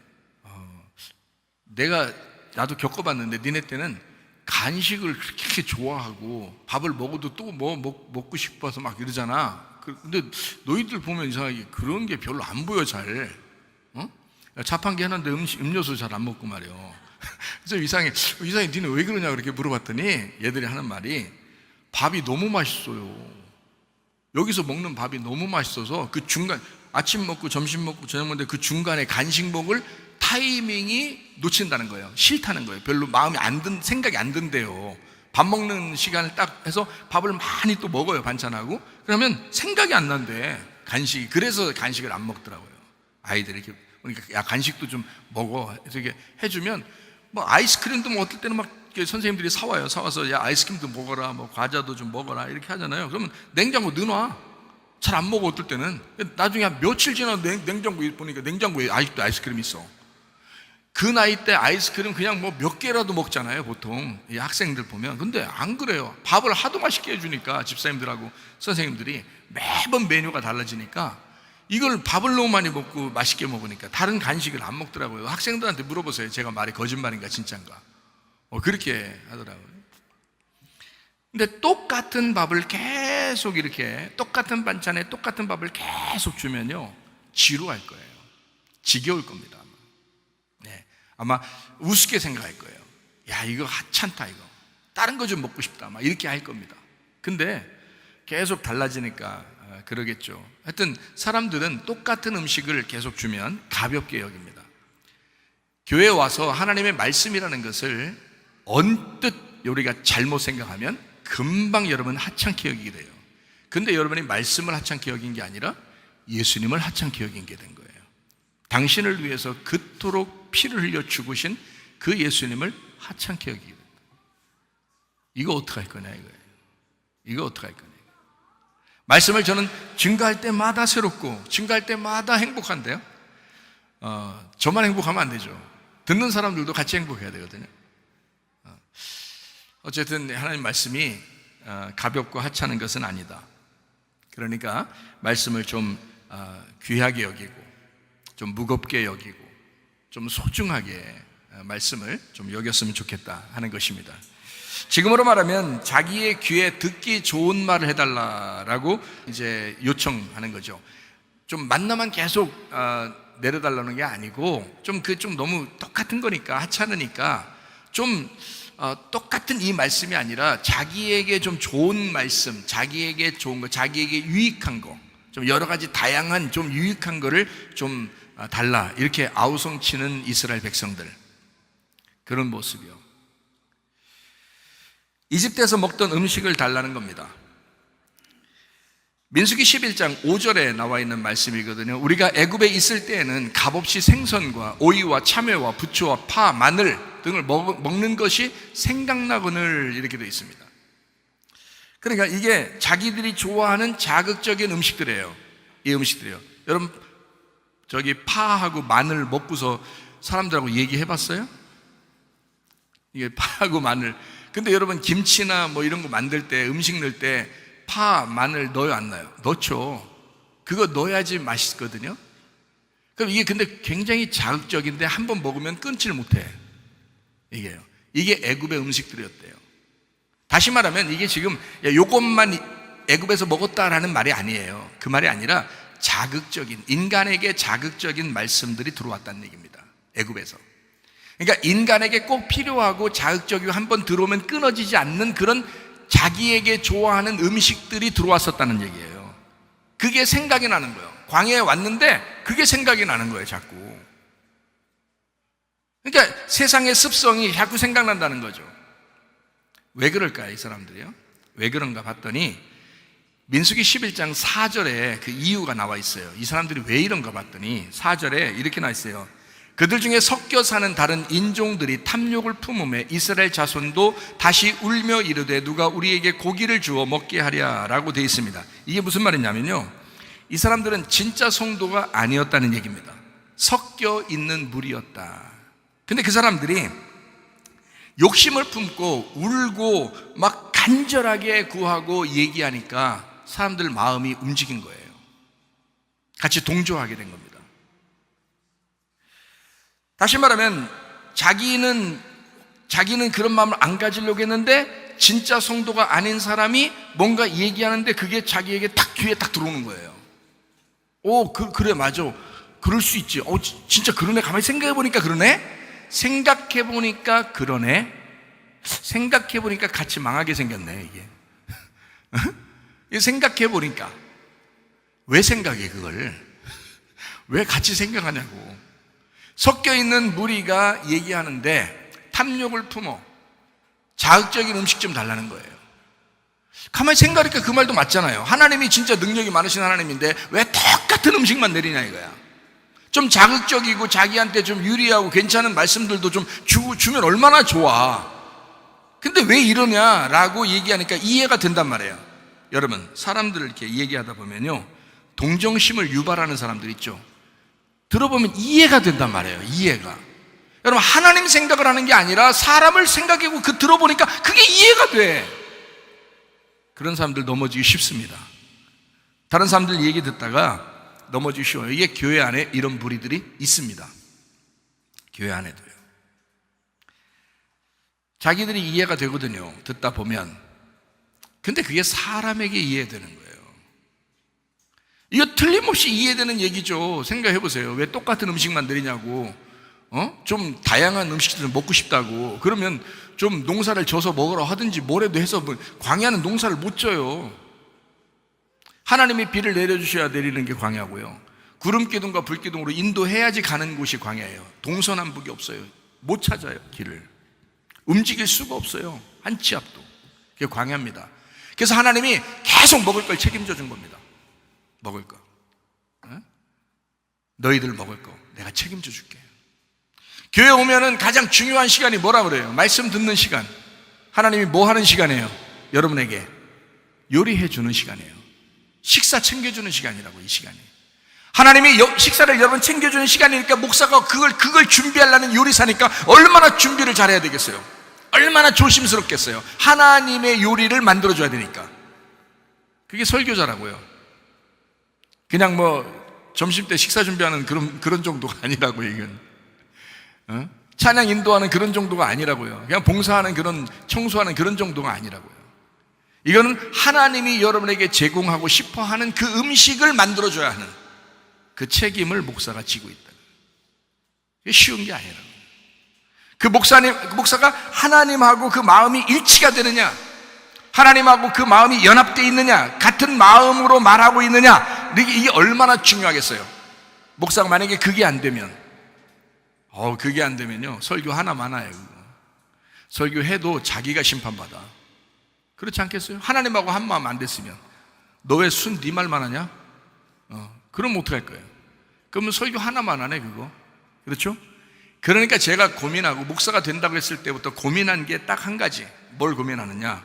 나도 겪어봤는데 니네 때는 간식을 그렇게 좋아하고 밥을 먹어도 또 먹고 싶어서 막 이러잖아. 근데 너희들 보면 이상하게 그런 게 별로 안 보여. 잘 자판기 하는데 음료수 잘 안 먹고 말이요. 그래서 이상해 니네 왜 그러냐 그렇게 물어봤더니 얘들이 하는 말이, 밥이 너무 맛있어요. 여기서 먹는 밥이 너무 맛있어서 그 중간, 아침 먹고 점심 먹고 저녁 먹는데 그 중간에 간식 먹을 타이밍이 놓친다는 거예요. 싫다는 거예요. 별로 마음이 생각이 안 든대요. 밥 먹는 시간을 딱 해서 밥을 많이 또 먹어요. 반찬하고. 그러면 생각이 안 난대, 간식이. 그래서 간식을 안 먹더라고요. 아이들이 이렇게. 그러니까 간식도 좀 먹어. 이렇게 해주면 아이스크림도 어떨 때는 선생님들이 사와서 아이스크림도 먹어라, 과자도 좀 먹어라 이렇게 하잖아요. 그러면 냉장고 넣어놔. 잘 안 먹어. 어떨 때는. 나중에 한 며칠 지나서 냉장고에 보니까 냉장고에 아직도 아이스크림이 있어. 그 나이 때 아이스크림 그냥 몇 개라도 먹잖아요, 보통 이 학생들 보면. 근데 안 그래요. 밥을 하도 맛있게 해주니까 집사님들하고 선생님들이 매번 메뉴가 달라지니까 이걸 밥을 너무 많이 먹고 맛있게 먹으니까 다른 간식을 안 먹더라고요. 학생들한테 물어보세요. 제가 말이 거짓말인가 진짜인가. 그렇게 하더라고요. 근데 똑같은 밥을 계속 이렇게, 똑같은 반찬에 똑같은 밥을 계속 주면요, 지루할 거예요. 지겨울 겁니다. 네. 아마 우습게 생각할 거예요. 야, 이거 하찮다, 이거. 다른 거 좀 먹고 싶다, 막 이렇게 할 겁니다. 근데 계속 달라지니까 그러겠죠. 하여튼 사람들은 똑같은 음식을 계속 주면 가볍게 여깁니다. 교회에 와서 하나님의 말씀이라는 것을 언뜻 우리가 잘못 생각하면 금방 여러분 하찮게 여기게 돼요. 근데 여러분이 말씀을 하찮게 여긴 게 아니라 예수님을 하찮게 여긴 게 된 거예요. 당신을 위해서 그토록 피를 흘려 죽으신 그 예수님을 하찮게 여기게 됩니다. 이거 어떡할 거냐 이거예요. 이거 어떡할 거냐. 말씀을 저는 증거할 때마다 새롭고 증거할 때마다 행복한데요. 저만 행복하면 안 되죠. 듣는 사람들도 같이 행복해야 되거든요. 어쨌든 하나님 말씀이 가볍고 하찮은 것은 아니다. 그러니까 말씀을 좀 귀하게 여기고 좀 무겁게 여기고 좀 소중하게 말씀을 좀 여겼으면 좋겠다 하는 것입니다. 지금으로 말하면 자기의 귀에 듣기 좋은 말을 해달라라고 이제 요청하는 거죠. 좀 만나만 계속 내려달라는 게 아니고 좀 너무 똑같은 거니까 하찮으니까 좀 똑같은 이 말씀이 아니라 자기에게 좀 좋은 말씀, 자기에게 좋은 거, 자기에게 유익한 거, 좀 여러 가지 다양한 좀 유익한 거를 좀 달라 이렇게 아우성치는 이스라엘 백성들 그런 모습이요. 이집트에서 먹던 음식을 달라는 겁니다. 민수기 11장 5절에 나와 있는 말씀이거든요. 우리가 애굽에 있을 때에는 값없이 생선과 오이와 참외와 부추와 파, 마늘 등을 먹는 것이 생각나거늘 이렇게 되어 있습니다. 그러니까 이게 자기들이 좋아하는 자극적인 음식들이에요. 이 음식들이요. 여러분 저기 파하고 마늘 먹고서 사람들하고 얘기해 봤어요? 이게 파하고 마늘. 근데 여러분 김치나 뭐 이런 거 만들 때 음식 넣을 때 파, 마늘 넣어요 안 넣어요? 넣죠. 그거 넣어야지 맛있거든요. 그럼 이게 근데 굉장히 자극적인데 한번 먹으면 끊지를 못해. 이게 애굽의 음식들이었대요. 다시 말하면 이게 지금 요것만 애굽에서 먹었다라는 말이 아니에요. 그 말이 아니라 자극적인 인간에게 자극적인 말씀들이 들어왔다는 얘기입니다. 애굽에서. 그러니까 인간에게 꼭 필요하고 자극적이고 한번 들어오면 끊어지지 않는 그런 자기에게 좋아하는 음식들이 들어왔었다는 얘기예요. 그게 생각이 나는 거예요. 광야에 왔는데 그게 생각이 나는 거예요, 자꾸. 그러니까 세상의 습성이 자꾸 생각난다는 거죠. 왜 그럴까요, 이 사람들이요? 왜 그런가 봤더니 민수기 11장 4절에 그 이유가 나와 있어요. 이 사람들이 왜 이런가 봤더니 4절에 이렇게 나와 있어요. 그들 중에 섞여 사는 다른 인종들이 탐욕을 품음에 이스라엘 자손도 다시 울며 이르되 누가 우리에게 고기를 주어 먹게 하랴라고 되어 있습니다. 이게 무슨 말이냐면요, 이 사람들은 진짜 성도가 아니었다는 얘기입니다. 섞여 있는 무리였다. 근데 그 사람들이 욕심을 품고 울고 막 간절하게 구하고 얘기하니까 사람들 마음이 움직인 거예요. 같이 동조하게 된 겁니다. 다시 말하면 자기는 그런 마음을 안 가지려고 했는데 진짜 성도가 아닌 사람이 뭔가 얘기하는데 그게 자기에게 딱 귀에 딱 들어오는 거예요. 그래 맞아, 그럴 수 있지. 진짜 그러네. 가만히 생각해보니까 그러네. 생각해보니까 그러네. 생각해보니까 같이 망하게 생겼네 이게. 생각해보니까 왜 생각해 그걸? 왜 같이 생각하냐고. 섞여있는 무리가 얘기하는데 탐욕을 품어 자극적인 음식 좀 달라는 거예요. 가만히 생각하니까 그 말도 맞잖아요. 하나님이 진짜 능력이 많으신 하나님인데 왜 똑같은 음식만 내리냐 이거야. 좀 자극적이고 자기한테 좀 유리하고 괜찮은 말씀들도 좀 주면 얼마나 좋아. 근데 왜 이러냐라고 얘기하니까 이해가 된단 말이에요. 여러분, 사람들을 이렇게 얘기하다 보면요, 동정심을 유발하는 사람들 있죠. 들어보면 이해가 된단 말이에요. 이해가. 여러분, 하나님 생각을 하는 게 아니라 사람을 생각하고 들어보니까 그게 이해가 돼. 그런 사람들 넘어지기 쉽습니다. 다른 사람들 얘기 듣다가 넘어지기 쉬워요. 이게 교회 안에 이런 무리들이 있습니다. 교회 안에도요. 자기들이 이해가 되거든요, 듣다 보면. 근데 그게 사람에게 이해되는 거예요. 이거 틀림없이 이해되는 얘기죠. 생각해 보세요. 왜 똑같은 음식만 내리냐고. 좀 다양한 음식들을 먹고 싶다고 그러면 좀 농사를 져서 먹으라 하든지 뭐라도 해서 광야는 농사를 못 져요. 하나님이 비를 내려주셔야 내리는 게 광야고요. 구름 기둥과 불 기둥으로 인도해야지 가는 곳이 광야예요. 동서남북이 없어요. 못 찾아요, 길을. 움직일 수가 없어요. 한 치 앞도. 그게 광야입니다. 그래서 하나님이 계속 먹을 걸 책임져 준 겁니다. 먹을 거. 너희들 먹을 거 내가 책임져 줄게. 교회 오면은 가장 중요한 시간이 뭐라 그래요? 말씀 듣는 시간. 하나님이 뭐 하는 시간이에요? 여러분에게 요리해 주는 시간이에요. 식사 챙겨주는 시간이라고. 이 시간이 하나님이 식사를 여러분 챙겨주는 시간이니까 목사가 그걸 준비하려는 요리사니까 얼마나 준비를 잘해야 되겠어요? 얼마나 조심스럽겠어요? 하나님의 요리를 만들어줘야 되니까. 그게 설교자라고요. 그냥 점심 때 식사 준비하는 그런 정도가 아니라고요. 이건 찬양 인도하는 그런 정도가 아니라고요. 그냥 봉사하는 청소하는 그런 정도가 아니라고요. 이거는 하나님이 여러분에게 제공하고 싶어 하는 그 음식을 만들어줘야 하는 그 책임을 목사가 지고 있다. 이게 쉬운 게 아니라고. 그 목사가 하나님하고 그 마음이 일치가 되느냐, 하나님하고 그 마음이 연합되어 있느냐, 같은 마음으로 말하고 있느냐, 이게 얼마나 중요하겠어요. 목사가 만약에 그게 안 되면요 설교 하나만 해요. 설교해도 자기가 심판받아. 그렇지 않겠어요? 하나님하고 한 마음 안 됐으면 너 왜 네 말만 하냐? 그럼 어떡할 거예요? 그러면 설교 하나만 하네 그거. 그렇죠? 그러니까 제가 고민하고 목사가 된다고 했을 때부터 고민한 게 딱 한 가지. 뭘 고민하느냐?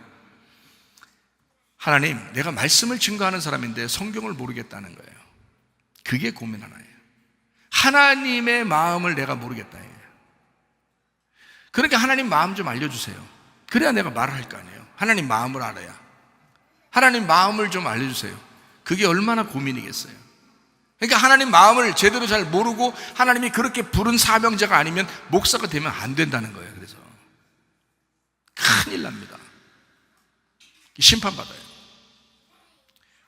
하나님, 내가 말씀을 증거하는 사람인데 성경을 모르겠다는 거예요. 그게 고민 하나예요. 하나님의 마음을 내가 모르겠다. 그러니까 하나님 마음 좀 알려주세요. 그래야 내가 말을 할 거 아니에요. 하나님 마음을 알아야. 하나님 마음을 좀 알려주세요. 그게 얼마나 고민이겠어요. 그러니까 하나님 마음을 제대로 잘 모르고 하나님이 그렇게 부른 사명자가 아니면 목사가 되면 안 된다는 거예요. 그래서 큰일 납니다. 심판받아요.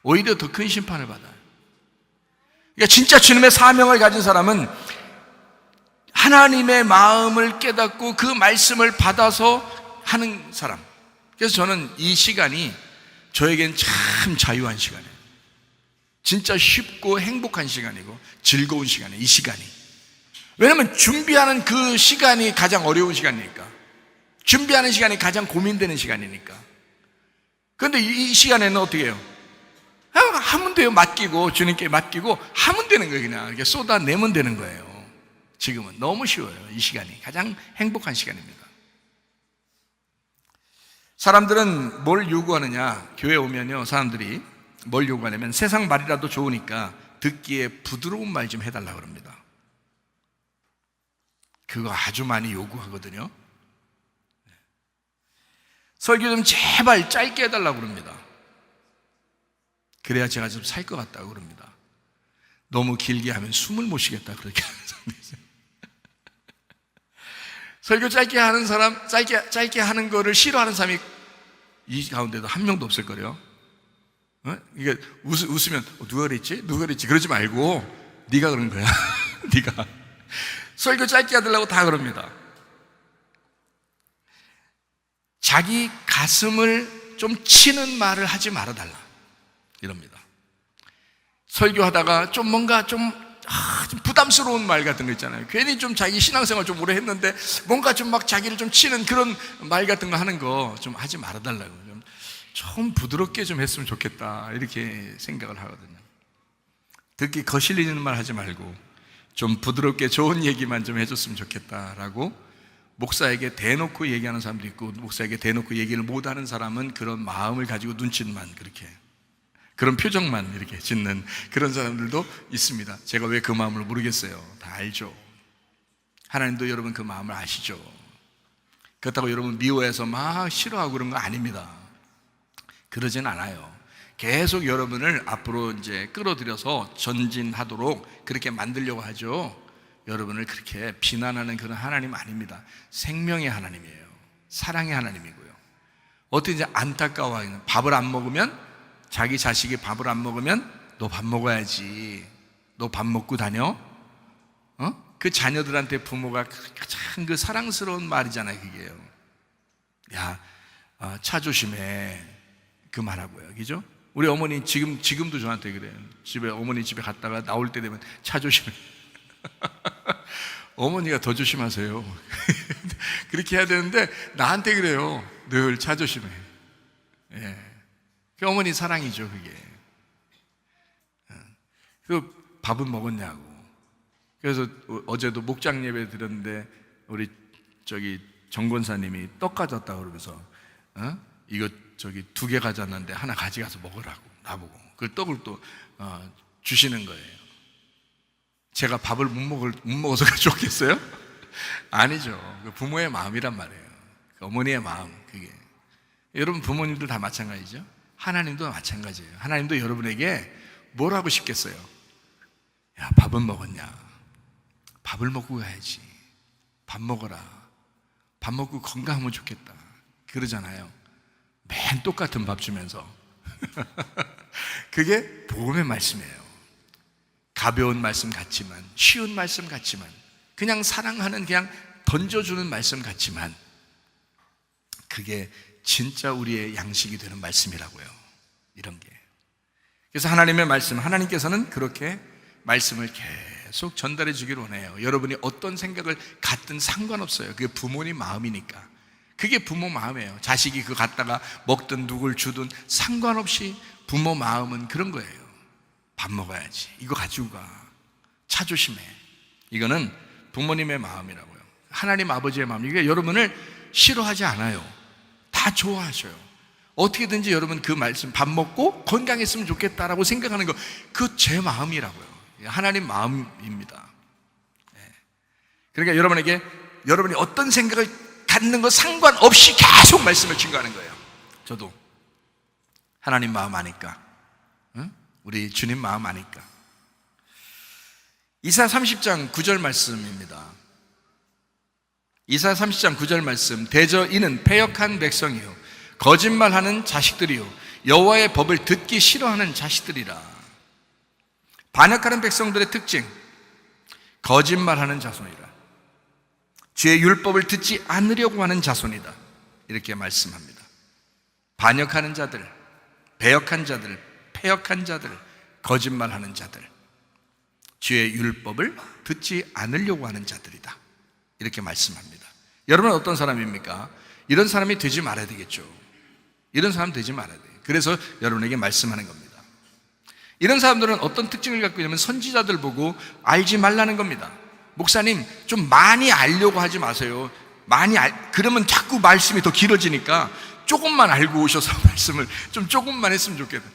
오히려 더 큰 심판을 받아요. 그러니까 진짜 주님의 사명을 가진 사람은 하나님의 마음을 깨닫고 그 말씀을 받아서 하는 사람. 그래서 저는 이 시간이 저에겐 참 자유한 시간이에요. 진짜 쉽고 행복한 시간이고 즐거운 시간이에요. 이 시간이. 왜냐하면 준비하는 그 시간이 가장 어려운 시간이니까. 준비하는 시간이 가장 고민되는 시간이니까. 그런데 이 시간에는 어떻게 해요? 하면 돼요. 맡기고 주님께 맡기고 하면 되는 거예요. 그냥 이렇게 쏟아내면 되는 거예요. 지금은 너무 쉬워요. 이 시간이 가장 행복한 시간입니다. 사람들은 뭘 요구하느냐? 교회 오면요 사람들이 뭘 요구하냐면 세상 말이라도 좋으니까 듣기에 부드러운 말 좀 해달라 그럽니다. 그거 아주 많이 요구하거든요. 설교 좀 제발 짧게 해달라고 그럽니다. 그래야 제가 좀 살 것 같다고 그럽니다. 너무 길게 하면 숨을 못 쉬겠다 그렇게 하는 사람이 있어요. 설교 짧게 하는 사람, 짧게 하는 거를 싫어하는 사람이 이 가운데도 한 명도 없을 거예요. 이게 웃으면 누가 그랬지? 그러지 말고 네가 그런 거야. 네가 설교 짧게 하려고 다 그럽니다. 자기 가슴을 좀 치는 말을 하지 말아달라 이럽니다. 설교하다가 좀 뭔가 좀 부담스러운 말 같은 거 있잖아요. 괜히 좀 자기 신앙생활 좀 오래 했는데 뭔가 좀 막 자기를 좀 치는 그런 말 같은 거 하는 거 좀 하지 말아달라고. 좀 부드럽게 좀 했으면 좋겠다 이렇게 생각을 하거든요. 듣기 거슬리는 말 하지 말고 좀 부드럽게 좋은 얘기만 좀 해줬으면 좋겠다라고 목사에게 대놓고 얘기하는 사람도 있고, 목사에게 대놓고 얘기를 못하는 사람은 그런 마음을 가지고 눈짓만 그렇게 그런 표정만 이렇게 짓는 그런 사람들도 있습니다. 제가 왜 그 마음을 모르겠어요. 다 알죠. 하나님도 여러분 그 마음을 아시죠. 그렇다고 여러분 미워해서 막 싫어하고 그런 거 아닙니다. 그러진 않아요. 계속 여러분을 앞으로 이제 끌어들여서 전진하도록 그렇게 만들려고 하죠. 여러분을 그렇게 비난하는 그런 하나님 아닙니다. 생명의 하나님이에요. 사랑의 하나님이고요. 어떻게 이제 안타까워하는, 밥을 안 먹으면, 자기 자식이 밥을 안 먹으면 너 밥 먹어야지. 너 밥 먹고 다녀? 그 자녀들한테 부모가 가장 그 사랑스러운 말이잖아요, 그게요. 야, 차 조심해. 그 말하고요, 그죠? 우리 어머니 지금도 저한테 그래요. 어머니 집에 갔다가 나올 때 되면 차 조심해. 어머니가 더 조심하세요. 그렇게 해야 되는데 나한테 그래요. 늘 차 조심해. 예. 그 어머니 사랑이죠, 그게. 그 밥은 먹었냐고. 그래서 어제도 목장 예배 드렸는데 우리 정 권사님이 떡 가졌다 그러면서 이거 2개 가져왔는데 하나 가져가서 먹으라고 나보고 그 떡을 또 주시는 거예요. 제가 밥을 못 먹어서 가져왔겠어요? 아니죠. 그 부모의 마음이란 말이에요. 그 어머니의 마음, 그게. 여러분 부모님들 다 마찬가지죠. 하나님도 마찬가지예요. 하나님도 여러분에게 뭘 하고 싶겠어요? 야, 밥은 먹었냐? 밥을 먹고 가야지. 밥 먹어라. 밥 먹고 건강하면 좋겠다. 그러잖아요. 맨 똑같은 밥 주면서. 그게 복음의 말씀이에요. 가벼운 말씀 같지만, 쉬운 말씀 같지만, 그냥 사랑하는, 그냥 던져주는 말씀 같지만, 그게 진짜 우리의 양식이 되는 말씀이라고요. 이런 게. 그래서 하나님의 말씀, 하나님께서는 그렇게 말씀을 계속 전달해 주기를 원해요. 여러분이 어떤 생각을 갖든 상관없어요. 그게 부모님 마음이니까. 그게 부모 마음이에요. 자식이 그거 갖다가 먹든 누굴 주든 상관없이 부모 마음은 그런 거예요. 밥 먹어야지. 이거 가지고 가. 차 조심해. 이거는 부모님의 마음이라고요. 하나님 아버지의 마음. 이게 여러분을 싫어하지 않아요. 다 좋아하셔요. 어떻게든지 여러분 그 말씀, 밥 먹고 건강했으면 좋겠다라고 생각하는 거, 그 제 마음이라고요. 하나님 마음입니다. 그러니까 여러분이 어떤 생각을 갖는 거 상관없이 계속 말씀을 증거하는 거예요. 저도 하나님 마음 아니까, 우리 주님 마음 아니까. 이사야 30장 9절 말씀입니다. 이사야 30장 9절 말씀. 대저 이는 패역한 백성이요 거짓말하는 자식들이요 여호와의 법을 듣기 싫어하는 자식들이라. 반역하는 백성들의 특징, 거짓말하는 자손이라. 주의 율법을 듣지 않으려고 하는 자손이다. 이렇게 말씀합니다. 반역하는 자들, 배역한 자들, 패역한 자들, 거짓말하는 자들, 주의 율법을 듣지 않으려고 하는 자들이다. 이렇게 말씀합니다. 여러분은 어떤 사람입니까? 이런 사람이 되지 말아야 되겠죠. 이런 사람 되지 말아야 돼요. 그래서 여러분에게 말씀하는 겁니다. 이런 사람들은 어떤 특징을 갖고 있냐면 선지자들 보고 알지 말라는 겁니다. 목사님, 좀 많이 알려고 하지 마세요. 그러면 자꾸 말씀이 더 길어지니까 조금만 알고 오셔서 말씀을 좀 조금만 했으면 좋겠다.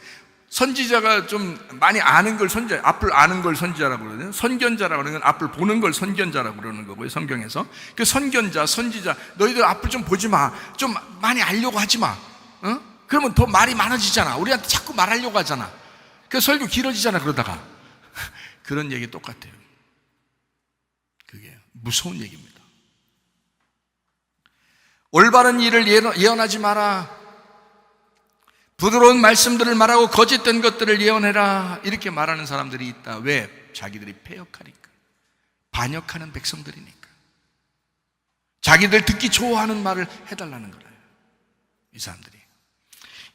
선지자가 좀 많이 아는 걸 선지자, 앞을 아는 걸 선지자라고 그러거든요. 선견자라고 그러는 건 앞을 보는 걸 선견자라고 그러는 거고요, 성경에서. 그 선견자, 선지자, 너희들 앞을 좀 보지 마. 좀 많이 알려고 하지 마. 그러면 더 말이 많아지잖아. 우리한테 자꾸 말하려고 하잖아. 그 설교 길어지잖아, 그러다가. 그런 얘기 똑같아요. 그게 무서운 얘기입니다. 올바른 일을 예언하지 마라. 부드러운 말씀들을 말하고 거짓된 것들을 예언해라. 이렇게 말하는 사람들이 있다. 왜? 자기들이 패역하니까. 반역하는 백성들이니까. 자기들 듣기 좋아하는 말을 해달라는 거예요, 이 사람들이.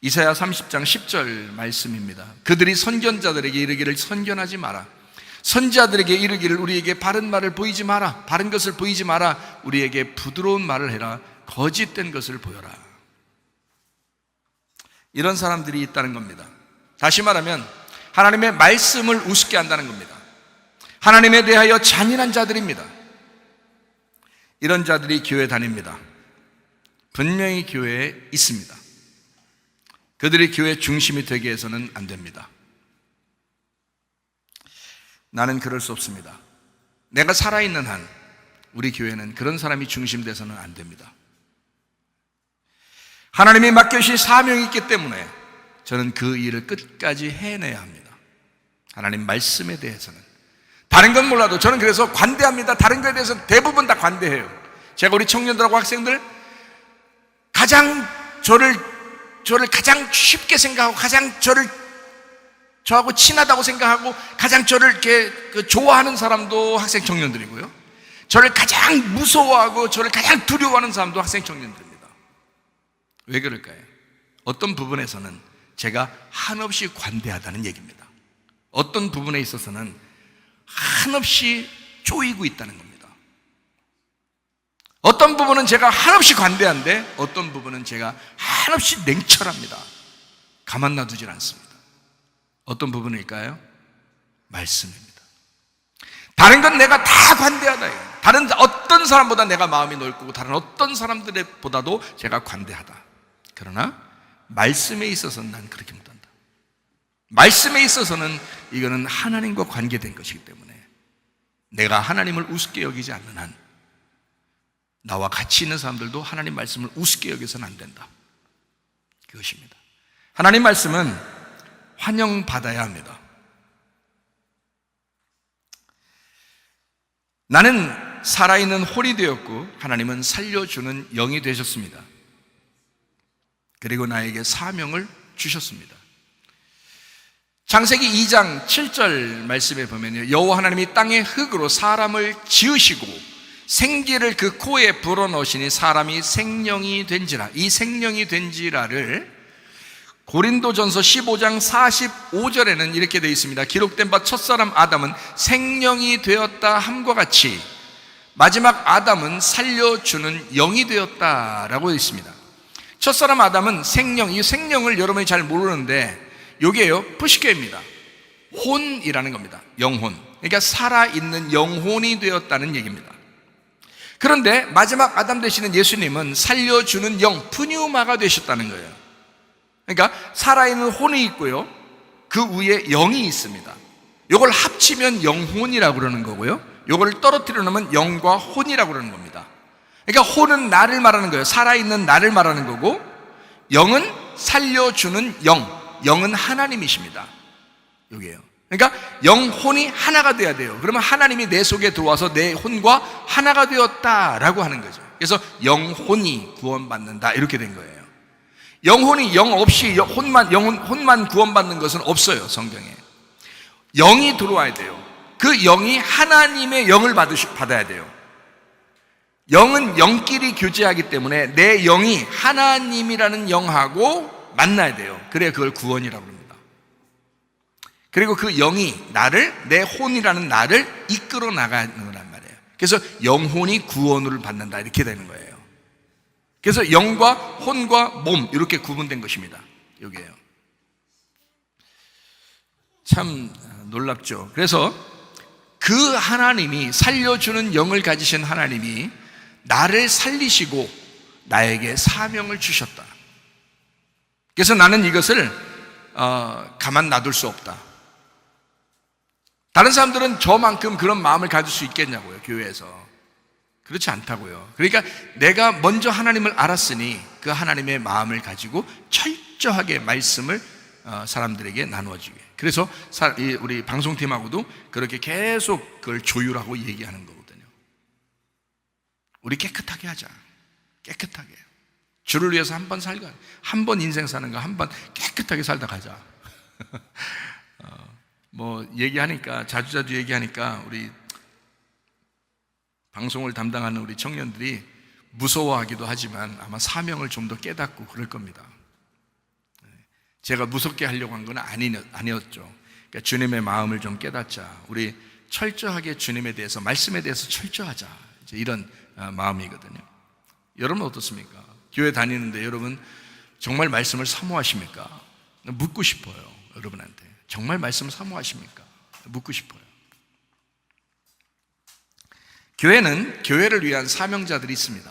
이사야 30장 10절 말씀입니다. 그들이 선견자들에게 이르기를 선견하지 마라. 선지자들에게 이르기를 우리에게 바른 말을 보이지 마라. 바른 것을 보이지 마라. 우리에게 부드러운 말을 해라. 거짓된 것을 보여라. 이런 사람들이 있다는 겁니다. 다시 말하면 하나님의 말씀을 우습게 한다는 겁니다. 하나님에 대하여 잔인한 자들입니다. 이런 자들이 교회 다닙니다. 분명히 교회에 있습니다. 그들이 교회 중심이 되게 해서는 안 됩니다. 나는 그럴 수 없습니다. 내가 살아있는 한 우리 교회는 그런 사람이 중심돼서는 안 됩니다. 하나님이 맡겨주신 사명이 있기 때문에 저는 그 일을 끝까지 해내야 합니다. 하나님 말씀에 대해서는. 다른 건 몰라도 저는 그래서 관대합니다. 다른 거에 대해서 대부분 다 관대해요. 제가 우리 청년들하고 학생들 가장 저를 가장 쉽게 생각하고 가장 저하고 친하다고 생각하고 가장 저를 이렇게 좋아하는 사람도 학생 청년들이고요. 저를 가장 무서워하고 저를 가장 두려워하는 사람도 학생 청년들입니다. 왜 그럴까요? 어떤 부분에서는 제가 한없이 관대하다는 얘기입니다. 어떤 부분에 있어서는 한없이 쪼이고 있다는 겁니다. 어떤 부분은 제가 한없이 관대한데 어떤 부분은 제가 한없이 냉철합니다. 가만 놔두질 않습니다. 어떤 부분일까요? 말씀입니다. 다른 건 내가 다 관대하다. 다른 어떤 사람보다 내가 마음이 넓고 다른 어떤 사람들보다도 제가 관대하다. 그러나 말씀에 있어서는 난 그렇게 못한다. 말씀에 있어서는 이거는 하나님과 관계된 것이기 때문에 내가 하나님을 우습게 여기지 않는 한 나와 같이 있는 사람들도 하나님 말씀을 우습게 여겨서는 안 된다. 그것입니다. 하나님 말씀은 환영받아야 합니다. 나는 살아있는 홀이 되었고 하나님은 살려주는 영이 되셨습니다. 그리고 나에게 사명을 주셨습니다. 창세기 2장 7절 말씀에 보면요, 여호와 하나님이 땅의 흙으로 사람을 지으시고 생기를 그 코에 불어넣으시니 사람이 생명이 된지라. 이 생명이 된지라를 고린도전서 15장 45절에는 이렇게 되어 있습니다. 기록된 바 첫사람 아담은 생명이 되었다 함과 같이 마지막 아담은 살려주는 영이 되었다라고 되어 있습니다. 첫사람 아담은 생명, 이 생명을 여러분이 잘 모르는데 이게요, 푸시케입니다. 혼이라는 겁니다. 영혼. 그러니까 살아있는 영혼이 되었다는 얘기입니다. 그런데 마지막 아담 되시는 예수님은 살려주는 영, 푸뉴마가 되셨다는 거예요. 그러니까 살아있는 혼이 있고요, 그 위에 영이 있습니다. 이걸 합치면 영혼이라고 그러는 거고요, 이걸 떨어뜨려 놓으면 영과 혼이라고 그러는 겁니다. 그러니까 혼은 나를 말하는 거예요. 살아있는 나를 말하는 거고, 영은 살려주는 영, 영은 하나님이십니다. 여기에요. 그러니까 영혼이 하나가 돼야 돼요. 그러면 하나님이 내 속에 들어와서 내 혼과 하나가 되었다라고 하는 거죠. 그래서 영혼이 구원받는다 이렇게 된 거예요. 영혼이 영 없이 혼만 구원받는 것은 없어요. 성경에 영이 들어와야 돼요. 그 영이 하나님의 영을 받아야 돼요. 영은 영끼리 교제하기 때문에 내 영이 하나님이라는 영하고 만나야 돼요. 그래야 그걸 구원이라고 합니다. 그리고 그 영이 나를, 내 혼이라는 나를 이끌어 나가는 거란 말이에요. 그래서 영혼이 구원을 받는다 이렇게 되는 거예요. 그래서 영과 혼과 몸 이렇게 구분된 것입니다. 여기에요. 참 놀랍죠. 그래서 그 하나님이, 살려주는 영을 가지신 하나님이 나를 살리시고 나에게 사명을 주셨다. 그래서 나는 이것을 가만 놔둘 수 없다. 다른 사람들은 저만큼 그런 마음을 가질 수 있겠냐고요, 교회에서. 그렇지 않다고요. 그러니까 내가 먼저 하나님을 알았으니 그 하나님의 마음을 가지고 철저하게 말씀을 사람들에게 나누어주게. 그래서 우리 방송팀하고도 그렇게 계속 그걸 조율하고 얘기하는 거거든요. 우리 깨끗하게 하자. 깨끗하게. 주를 위해서 한 번 살가, 한 번 인생 사는 거 한 번 깨끗하게 살다 가자. 뭐 얘기하니까, 자주 얘기하니까 우리 방송을 담당하는 우리 청년들이 무서워하기도 하지만 아마 사명을 좀 더 깨닫고 그럴 겁니다. 제가 무섭게 하려고 한 건 아니었죠. 그러니까 주님의 마음을 좀 깨닫자. 우리 철저하게 주님에 대해서, 말씀에 대해서 철저하자. 이제 이런 마음이거든요. 여러분 어떻습니까? 교회 다니는데 여러분 정말 말씀을 사모하십니까? 묻고 싶어요. 여러분한테 정말 말씀을 사모하십니까? 묻고 싶어요. 교회는 교회를 위한 사명자들이 있습니다.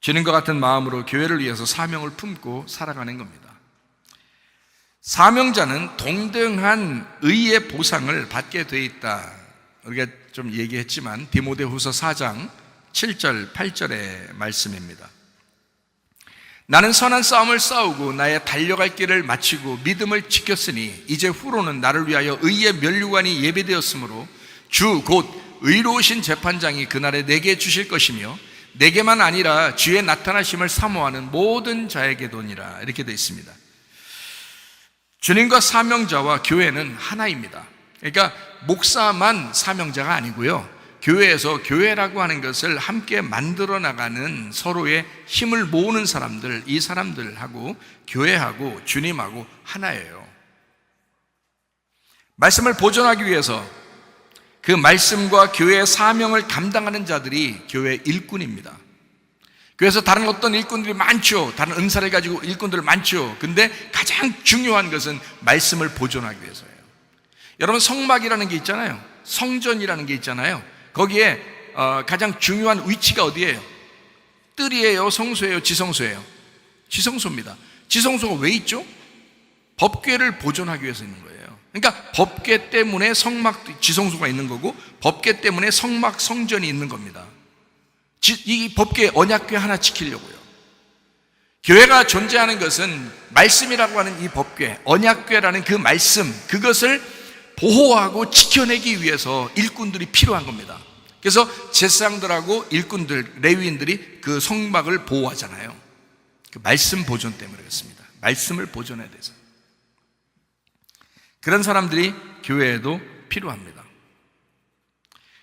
주님과 같은 마음으로 교회를 위해서 사명을 품고 살아가는 겁니다. 사명자는 동등한 의의 보상을 받게 돼 있다. 우리가 좀 얘기했지만 디모데후서 4장 7절 8절의 말씀입니다. 나는 선한 싸움을 싸우고 나의 달려갈 길을 마치고 믿음을 지켰으니 이제 후로는 나를 위하여 의의 면류관이 예배되었으므로 주 곧 의로우신 재판장이 그날에 내게 주실 것이며 내게만 아니라 주의 나타나심을 사모하는 모든 자에게도니라. 이렇게 되어 있습니다. 주님과 사명자와 교회는 하나입니다. 그러니까 목사만 사명자가 아니고요, 교회에서 교회라고 하는 것을 함께 만들어 나가는 서로의 힘을 모으는 사람들, 이 사람들하고 교회하고 주님하고 하나예요. 말씀을 보존하기 위해서 그 말씀과 교회의 사명을 감당하는 자들이 교회 일꾼입니다. 그래서 다른 어떤 일꾼들이 많죠. 다른 은사를 가지고 일꾼들 많죠. 근데 가장 중요한 것은 말씀을 보존하기 위해서예요. 여러분, 성막이라는 게 있잖아요. 성전이라는 게 있잖아요. 거기에 가장 중요한 위치가 어디예요? 뜰이에요? 성소예요? 지성소예요? 지성소입니다. 지성소가 왜 있죠? 법궤를 보존하기 위해서 있는 거예요. 그러니까 법궤 때문에 성막, 지성소가 있는 거고, 법궤 때문에 성막, 성전이 있는 겁니다. 이 법궤, 언약궤 하나 지키려고요. 교회가 존재하는 것은 말씀이라고 하는 이 법궤, 언약궤라는 그 말씀, 그것을 보호하고 지켜내기 위해서 일꾼들이 필요한 겁니다. 그래서 제사장들하고 일꾼들, 레위인들이 그 성막을 보호하잖아요. 그 말씀 보존 때문에 그렇습니다. 말씀을 보존해야 돼서. 그런 사람들이 교회에도 필요합니다.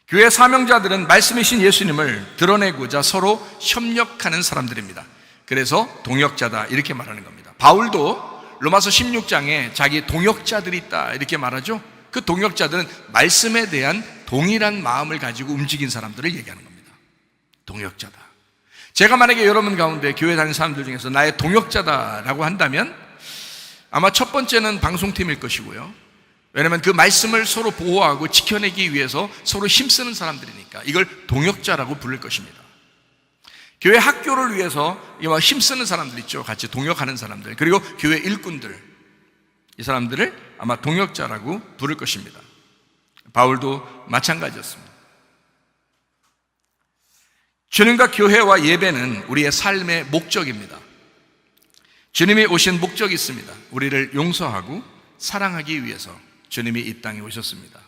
교회 사명자들은 말씀이신 예수님을 드러내고자 서로 협력하는 사람들입니다. 그래서 동역자다 이렇게 말하는 겁니다. 바울도 로마서 16장에 자기 동역자들이 있다 이렇게 말하죠. 그 동역자들은 말씀에 대한 동일한 마음을 가지고 움직인 사람들을 얘기하는 겁니다. 동역자다. 제가 만약에 여러분 가운데 교회 다니는 사람들 중에서 나의 동역자다라고 한다면 아마 첫 번째는 방송팀일 것이고요. 왜냐하면 그 말씀을 서로 보호하고 지켜내기 위해서 서로 힘쓰는 사람들이니까 이걸 동역자라고 부를 것입니다. 교회 학교를 위해서 힘쓰는 사람들 있죠. 같이 동역하는 사람들, 그리고 교회 일꾼들, 이 사람들을 아마 동역자라고 부를 것입니다. 바울도 마찬가지였습니다. 주님과 교회와 예배는 우리의 삶의 목적입니다. 주님이 오신 목적이 있습니다. 우리를 용서하고 사랑하기 위해서 주님이 이 땅에 오셨습니다.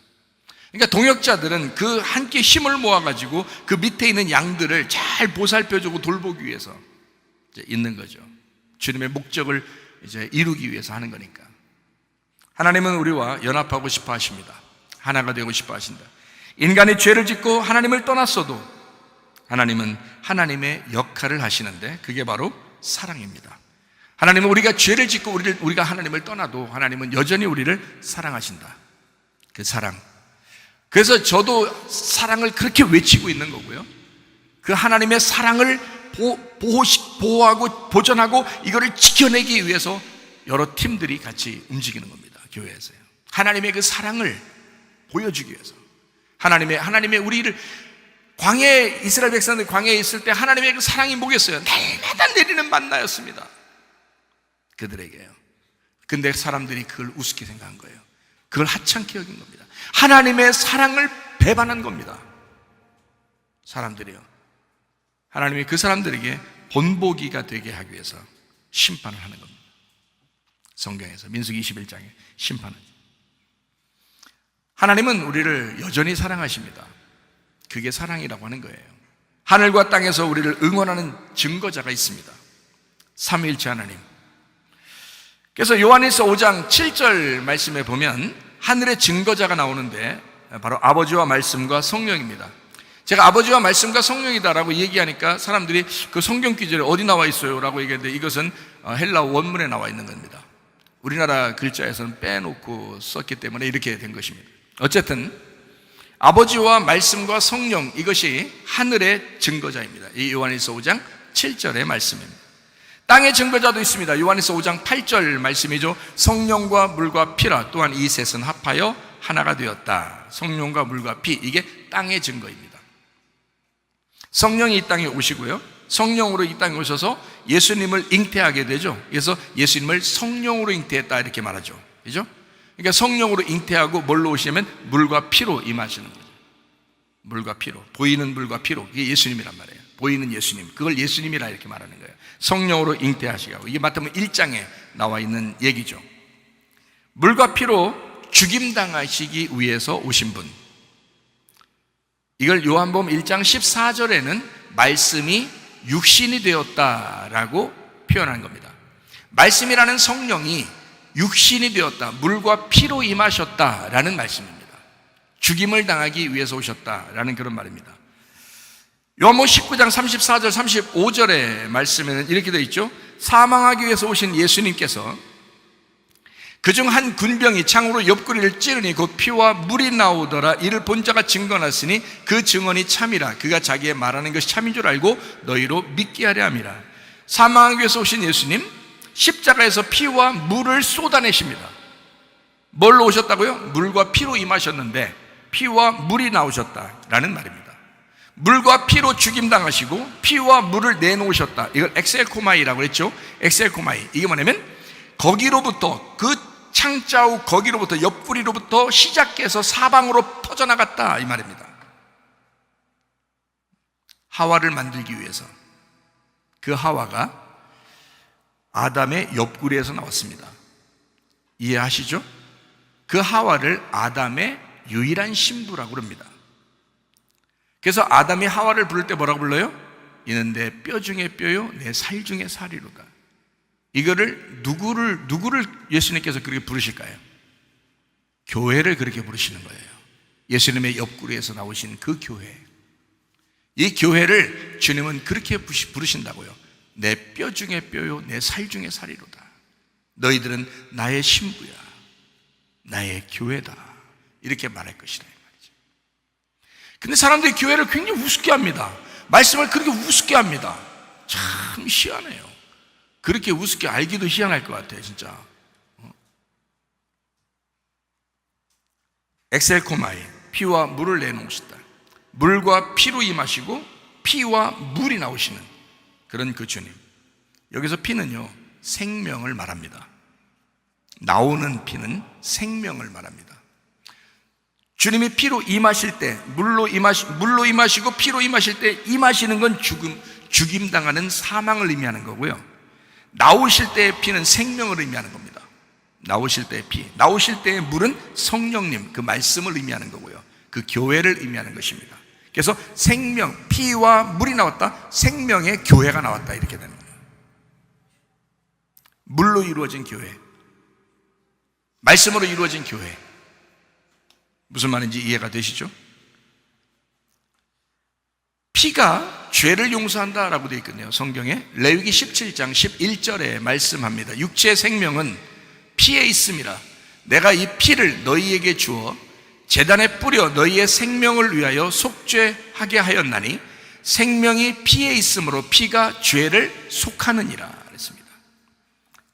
그러니까 동역자들은 그 함께 힘을 모아가지고 그 밑에 있는 양들을 잘 보살펴주고 돌보기 위해서 이제 있는 거죠. 주님의 목적을 이제 이루기 위해서 하는 거니까. 하나님은 우리와 연합하고 싶어 하십니다. 하나가 되고 싶어 하신다. 인간이 죄를 짓고 하나님을 떠났어도 하나님은 하나님의 역할을 하시는데 그게 바로 사랑입니다. 하나님은 우리가 죄를 짓고 우리가 하나님을 떠나도 하나님은 여전히 우리를 사랑하신다. 그 사랑. 그래서 저도 사랑을 그렇게 외치고 있는 거고요. 그 하나님의 사랑을 보호하고 보존하고 이거를 지켜내기 위해서 여러 팀들이 같이 움직이는 겁니다. 교회에서요. 하나님의 그 사랑을 보여주기 위해서. 하나님의 우리를 이스라엘 백성들 광야에 있을 때 하나님의 그 사랑이 뭐겠어요? 날마다 내리는 만나였습니다. 그들에게요. 근데 사람들이 그걸 우습게 생각한 거예요. 그걸 하찮게 여긴 겁니다. 하나님의 사랑을 배반한 겁니다. 사람들이요. 하나님이 그 사람들에게 본보기가 되게 하기 위해서 심판을 하는 겁니다. 성경에서 민수기 21장에 심판을. 하나님은 우리를 여전히 사랑하십니다. 그게 사랑이라고 하는 거예요. 하늘과 땅에서 우리를 응원하는 증거자가 있습니다. 삼위일체 하나님. 그래서 요한일서 5장 7절 말씀에 보면 하늘의 증거자가 나오는데 바로 아버지와 말씀과 성령입니다. 제가 아버지와 말씀과 성령이다라고 얘기하니까 사람들이 그 성경 구절에 어디 나와 있어요? 라고 얘기했는데 이것은 헬라 원문에 나와 있는 겁니다. 우리나라 글자에서는 빼놓고 썼기 때문에 이렇게 된 것입니다. 어쨌든 아버지와 말씀과 성령, 이것이 하늘의 증거자입니다. 이 요한일서 5장 7절의 말씀입니다. 땅의 증거자도 있습니다. 요한일서 5장 8절 말씀이죠. 성령과 물과 피라 또한 이 셋은 합하여 하나가 되었다. 성령과 물과 피, 이게 땅의 증거입니다. 성령이 이 땅에 오시고요, 성령으로 이 땅에 오셔서 예수님을 잉태하게 되죠. 그래서 예수님을 성령으로 잉태했다 이렇게 말하죠. 그죠? 그러니까 성령으로 잉태하고 뭘로 오시냐면 물과 피로 임하시는 거죠. 물과 피로, 보이는 물과 피로, 이게 예수님이란 말이에요. 보이는 예수님, 그걸 예수님이라 이렇게 말하는 거예요. 성령으로 잉태하시고, 이게 마태복음 1장에 나와 있는 얘기죠. 물과 피로 죽임당하시기 위해서 오신 분, 이걸 요한복음 1장 14절에는 말씀이 육신이 되었다라고 표현한 겁니다. 말씀이라는 성령이 육신이 되었다, 물과 피로 임하셨다라는 말씀입니다. 죽임을 당하기 위해서 오셨다라는 그런 말입니다. 요한복음 19장 34절 35절의 말씀에는 이렇게 되어 있죠. 사망하기 위해서 오신 예수님께서 그중 한 군병이 창으로 옆구리를 찌르니 곧 피와 물이 나오더라. 이를 본 자가 증언하였으니 그 증언이 참이라. 그가 자기의 말하는 것이 참인 줄 알고 너희로 믿게 하려 함이라. 사망하기 위해서 오신 예수님, 십자가에서 피와 물을 쏟아내십니다. 뭘로 오셨다고요? 물과 피로 임하셨는데 피와 물이 나오셨다라는 말입니다. 물과 피로 죽임당하시고 피와 물을 내놓으셨다. 이걸 엑셀코마이라고 했죠. 엑셀코마이. 이게 뭐냐면 거기로부터, 그 창자우 거기로부터, 옆구리로부터 시작해서 사방으로 퍼져나갔다 이 말입니다. 하와를 만들기 위해서. 그 하와가 아담의 옆구리에서 나왔습니다. 이해하시죠? 그 하와를 아담의 유일한 신부라고 합니다. 그래서 아담이 하와를 부를 때 뭐라고 불러요? 이는 내 뼈 중에 뼈요 내 살 중에 살이로다. 이거를 누구를 예수님께서 그렇게 부르실까요? 교회를 그렇게 부르시는 거예요. 예수님의 옆구리에서 나오신 그 교회. 이 교회를 주님은 그렇게 부르신다고요. 내 뼈 중에 뼈요 내 살 중에 살이로다. 너희들은 나의 신부야, 나의 교회다, 이렇게 말할 것이다 이 말이죠. 근데 사람들이 교회를 굉장히 우습게 합니다. 말씀을 그렇게 우습게 합니다. 참 희한해요. 그렇게 우습게 알기도 희한할 것 같아요 진짜. 엑셀코마이, 피와 물을 내놓으시다. 물과 피로 임하시고 피와 물이 나오시는 그런 그 주님. 여기서 피는요 생명을 말합니다. 나오는 피는 생명을 말합니다. 주님이 피로 임하실 때, 물로 임하시고 피로 임하실 때, 임하시는 건 죽임당하는 사망을 의미하는 거고요. 나오실 때의 피는 생명을 의미하는 겁니다. 나오실 때의 피, 나오실 때의 물은 성령님, 그 말씀을 의미하는 거고요. 그 교회를 의미하는 것입니다. 그래서 생명, 피와 물이 나왔다, 생명의 교회가 나왔다, 이렇게 되는 거예요. 물로 이루어진 교회, 말씀으로 이루어진 교회. 무슨 말인지 이해가 되시죠? 피가 죄를 용서한다라고 되어 있거든요. 성경에 레위기 17장 11절에 말씀합니다. 육체의 생명은 피에 있음이라. 내가 이 피를 너희에게 주어 제단에 뿌려 너희의 생명을 위하여 속죄하게 하였나니 생명이 피에 있으므로 피가 죄를 속하느니라 그랬습니다.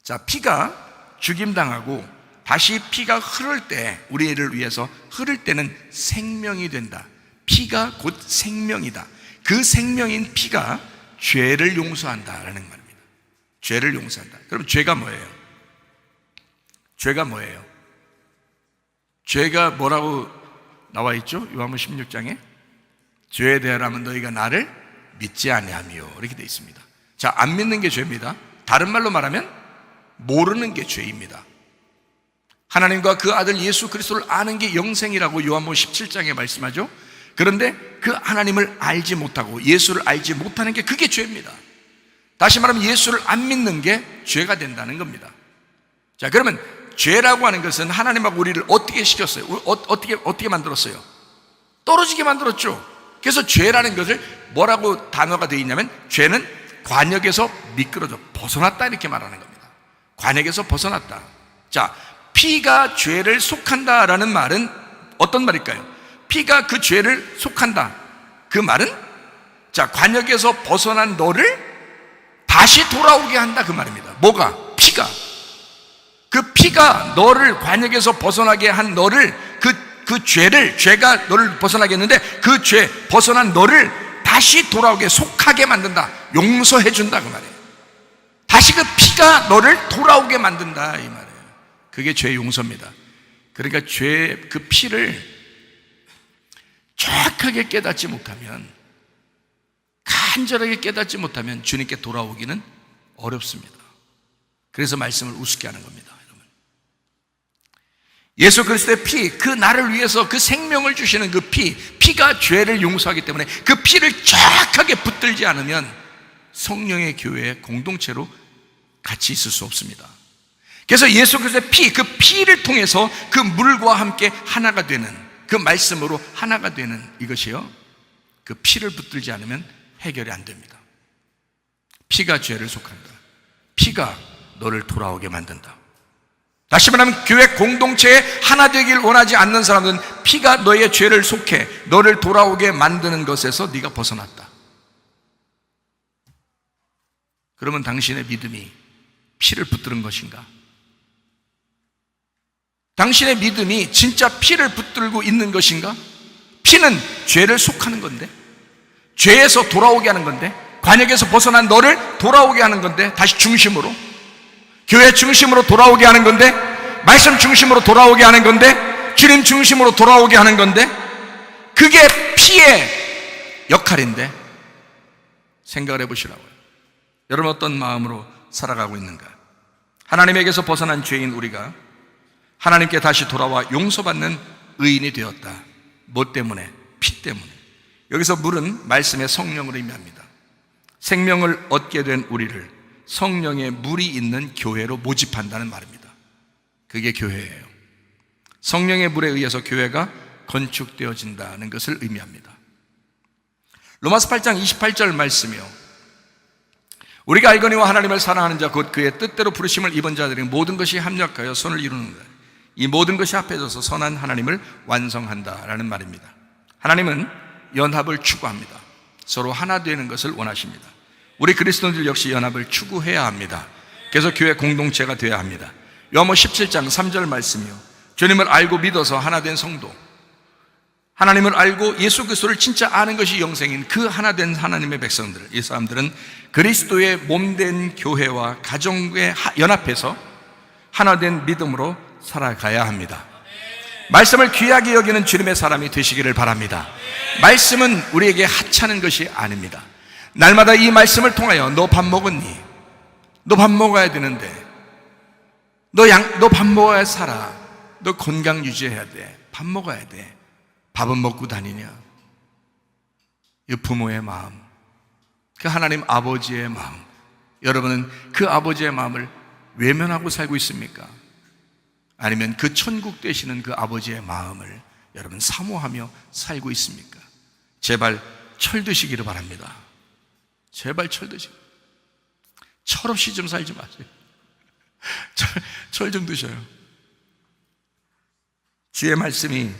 자, 피가 죽임당하고 다시 피가 흐를 때, 우리를 위해서 흐를 때는 생명이 된다. 피가 곧 생명이다. 그 생명인 피가 죄를 용서한다라는 말입니다. 죄를 용서한다. 그럼 죄가 뭐예요? 죄가 뭐예요? 죄가 뭐라고 나와 있죠? 요한복음 16장에 죄에 대하라면 너희가 나를 믿지 아니하며, 이렇게 되어 있습니다. 자, 안 믿는 게 죄입니다. 다른 말로 말하면 모르는 게 죄입니다. 하나님과 그 아들 예수 그리스도를 아는 게 영생이라고 요한복음 17장에 말씀하죠. 그런데 그 하나님을 알지 못하고 예수를 알지 못하는 게 그게 죄입니다. 다시 말하면 예수를 안 믿는 게 죄가 된다는 겁니다. 자, 그러면 죄라고 하는 것은 하나님하고 우리를 어떻게 시켰어요? 어떻게 만들었어요? 떨어지게 만들었죠. 그래서 죄라는 것을 뭐라고 단어가 되어 있냐면, 죄는 관역에서 미끄러져 벗어났다, 이렇게 말하는 겁니다. 관역에서 벗어났다. 자, 피가 죄를 속한다라는 말은 어떤 말일까요? 피가 그 죄를 속한다. 그 말은, 자, 관역에서 벗어난 너를 다시 돌아오게 한다, 그 말입니다. 뭐가? 피가. 그 피가 너를 관역에서 벗어나게 한 너를, 죄가 너를 벗어나게 했는데 그 죄, 벗어난 너를 다시 돌아오게, 속하게 만든다. 용서해 준다, 그 말이에요. 다시 그 피가 너를 돌아오게 만든다, 이 말이에요. 그게 죄 용서입니다. 그러니까 그 피를 정확하게 깨닫지 못하면, 간절하게 깨닫지 못하면 주님께 돌아오기는 어렵습니다. 그래서 말씀을 우습게 하는 겁니다, 여러분. 예수 그리스도의 피, 그 나를 위해서 그 생명을 주시는 그 피가 죄를 용서하기 때문에 그 피를 정확하게 붙들지 않으면 성령의 교회의 공동체로 같이 있을 수 없습니다. 그래서 예수 그리스도의 피, 그 피를 통해서 그 물과 함께 하나가 되는 그 말씀으로 하나가 되는 이것이요, 그 피를 붙들지 않으면 해결이 안 됩니다. 피가 죄를 속한다. 피가 너를 돌아오게 만든다. 다시 말하면 교회 공동체에 하나 되길 원하지 않는 사람들은 피가 너의 죄를 속해 너를 돌아오게 만드는 것에서 네가 벗어났다. 그러면 당신의 믿음이 피를 붙드는 것인가? 당신의 믿음이 진짜 피를 붙들고 있는 것인가? 피는 죄를 속하는 건데, 죄에서 돌아오게 하는 건데, 관역에서 벗어난 너를 돌아오게 하는 건데, 다시 중심으로, 교회 중심으로 돌아오게 하는 건데, 말씀 중심으로 돌아오게 하는 건데, 주님 중심으로 돌아오게 하는 건데, 그게 피의 역할인데 생각을 해보시라고요. 여러분 어떤 마음으로 살아가고 있는가? 하나님에게서 벗어난 죄인 우리가 하나님께 다시 돌아와 용서받는 의인이 되었다. 뭐 때문에? 피 때문에. 여기서 물은 말씀의 성령을 의미합니다. 생명을 얻게 된 우리를 성령의 물이 있는 교회로 모집한다는 말입니다. 그게 교회예요. 성령의 물에 의해서 교회가 건축되어진다는 것을 의미합니다. 로마서 8장 28절 말씀이요, 우리가 알거니와 하나님을 사랑하는 자 곧 그의 뜻대로 부르심을 입은 자들이 모든 것이 합력하여 선을 이루는 것, 이 모든 것이 합해져서 선한 하나님을 완성한다라는 말입니다. 하나님은 연합을 추구합니다. 서로 하나 되는 것을 원하십니다. 우리 그리스도인들 역시 연합을 추구해야 합니다. 그래서 교회 공동체가 되어야 합니다. 요한복음 17장 3절 말씀이요, 주님을 알고 믿어서 하나 된 성도, 하나님을 알고 예수 그리스도를 진짜 아는 것이 영생인 그 하나 된 하나님의 백성들, 이 사람들은 그리스도의 몸된 교회와 가정에 연합해서 하나 된 믿음으로 살아가야 합니다. 말씀을 귀하게 여기는 주님의 사람이 되시기를 바랍니다. 말씀은 우리에게 하찮은 것이 아닙니다. 날마다 이 말씀을 통하여 너 밥 먹었니? 너 밥 먹어야 되는데, 너 밥 먹어야 살아. 너 건강 유지해야 돼. 밥 먹어야 돼. 밥은 먹고 다니냐? 이 부모의 마음, 그 하나님 아버지의 마음, 여러분은 그 아버지의 마음을 외면하고 살고 있습니까? 아니면 그 천국 되시는 그 아버지의 마음을 여러분 사모하며 살고 있습니까? 제발 철드시기를 바랍니다. 제발 철드시고, 철없이 좀 살지 마세요. 철 좀 드셔요. 주의 말씀이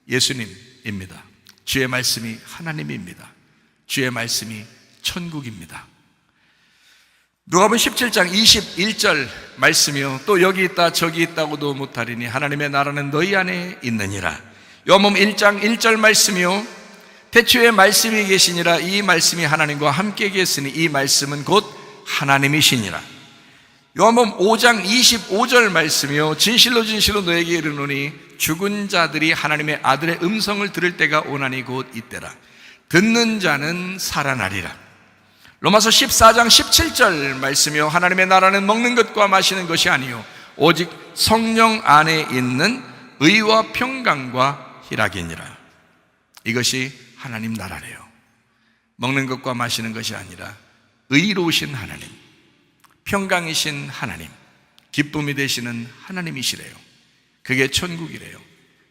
예수님입니다. 주의 말씀이 하나님입니다. 주의 말씀이 천국입니다. 누가복음 17장 21절 말씀이요, 또 여기 있다 저기 있다고도 못하리니 하나님의 나라는 너희 안에 있느니라. 요한복음 1장 1절 말씀이요, 태초에 말씀이 계시니라. 이 말씀이 하나님과 함께 계시니 이 말씀은 곧 하나님이시니라. 요한복음 5장 25절 말씀이요, 진실로 진실로 너에게 이르노니 죽은 자들이 하나님의 아들의 음성을 들을 때가 오나니 곧 이때라. 듣는 자는 살아나리라. 로마서 14장 17절 말씀이요, 하나님의 나라는 먹는 것과 마시는 것이 아니요 오직 성령 안에 있는 의와 평강과 희락이니라. 이것이 하나님 나라래요. 먹는 것과 마시는 것이 아니라 의로우신 하나님, 평강이신 하나님, 기쁨이 되시는 하나님이시래요. 그게 천국이래요.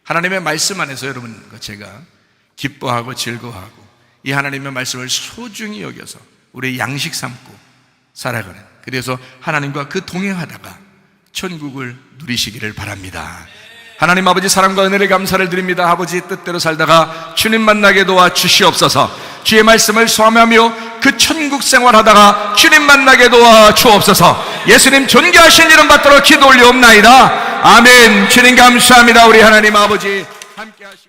하나님의 말씀 안에서 여러분, 제가 기뻐하고 즐거워하고 이 하나님의 말씀을 소중히 여겨서 우리 양식 삼고 살아가는, 그래서 하나님과 그 동행하다가 천국을 누리시기를 바랍니다. 하나님 아버지 사랑과 은혜를 감사를 드립니다. 아버지 뜻대로 살다가 주님 만나게 도와 주시옵소서. 주의 말씀을 소망하며 그 천국 생활하다가 주님 만나게 도와 주옵소서. 예수님 존귀하신 이름 받들어 기도 올리옵나이다. 아멘. 주님 감사합니다. 우리 하나님 아버지 함께 하시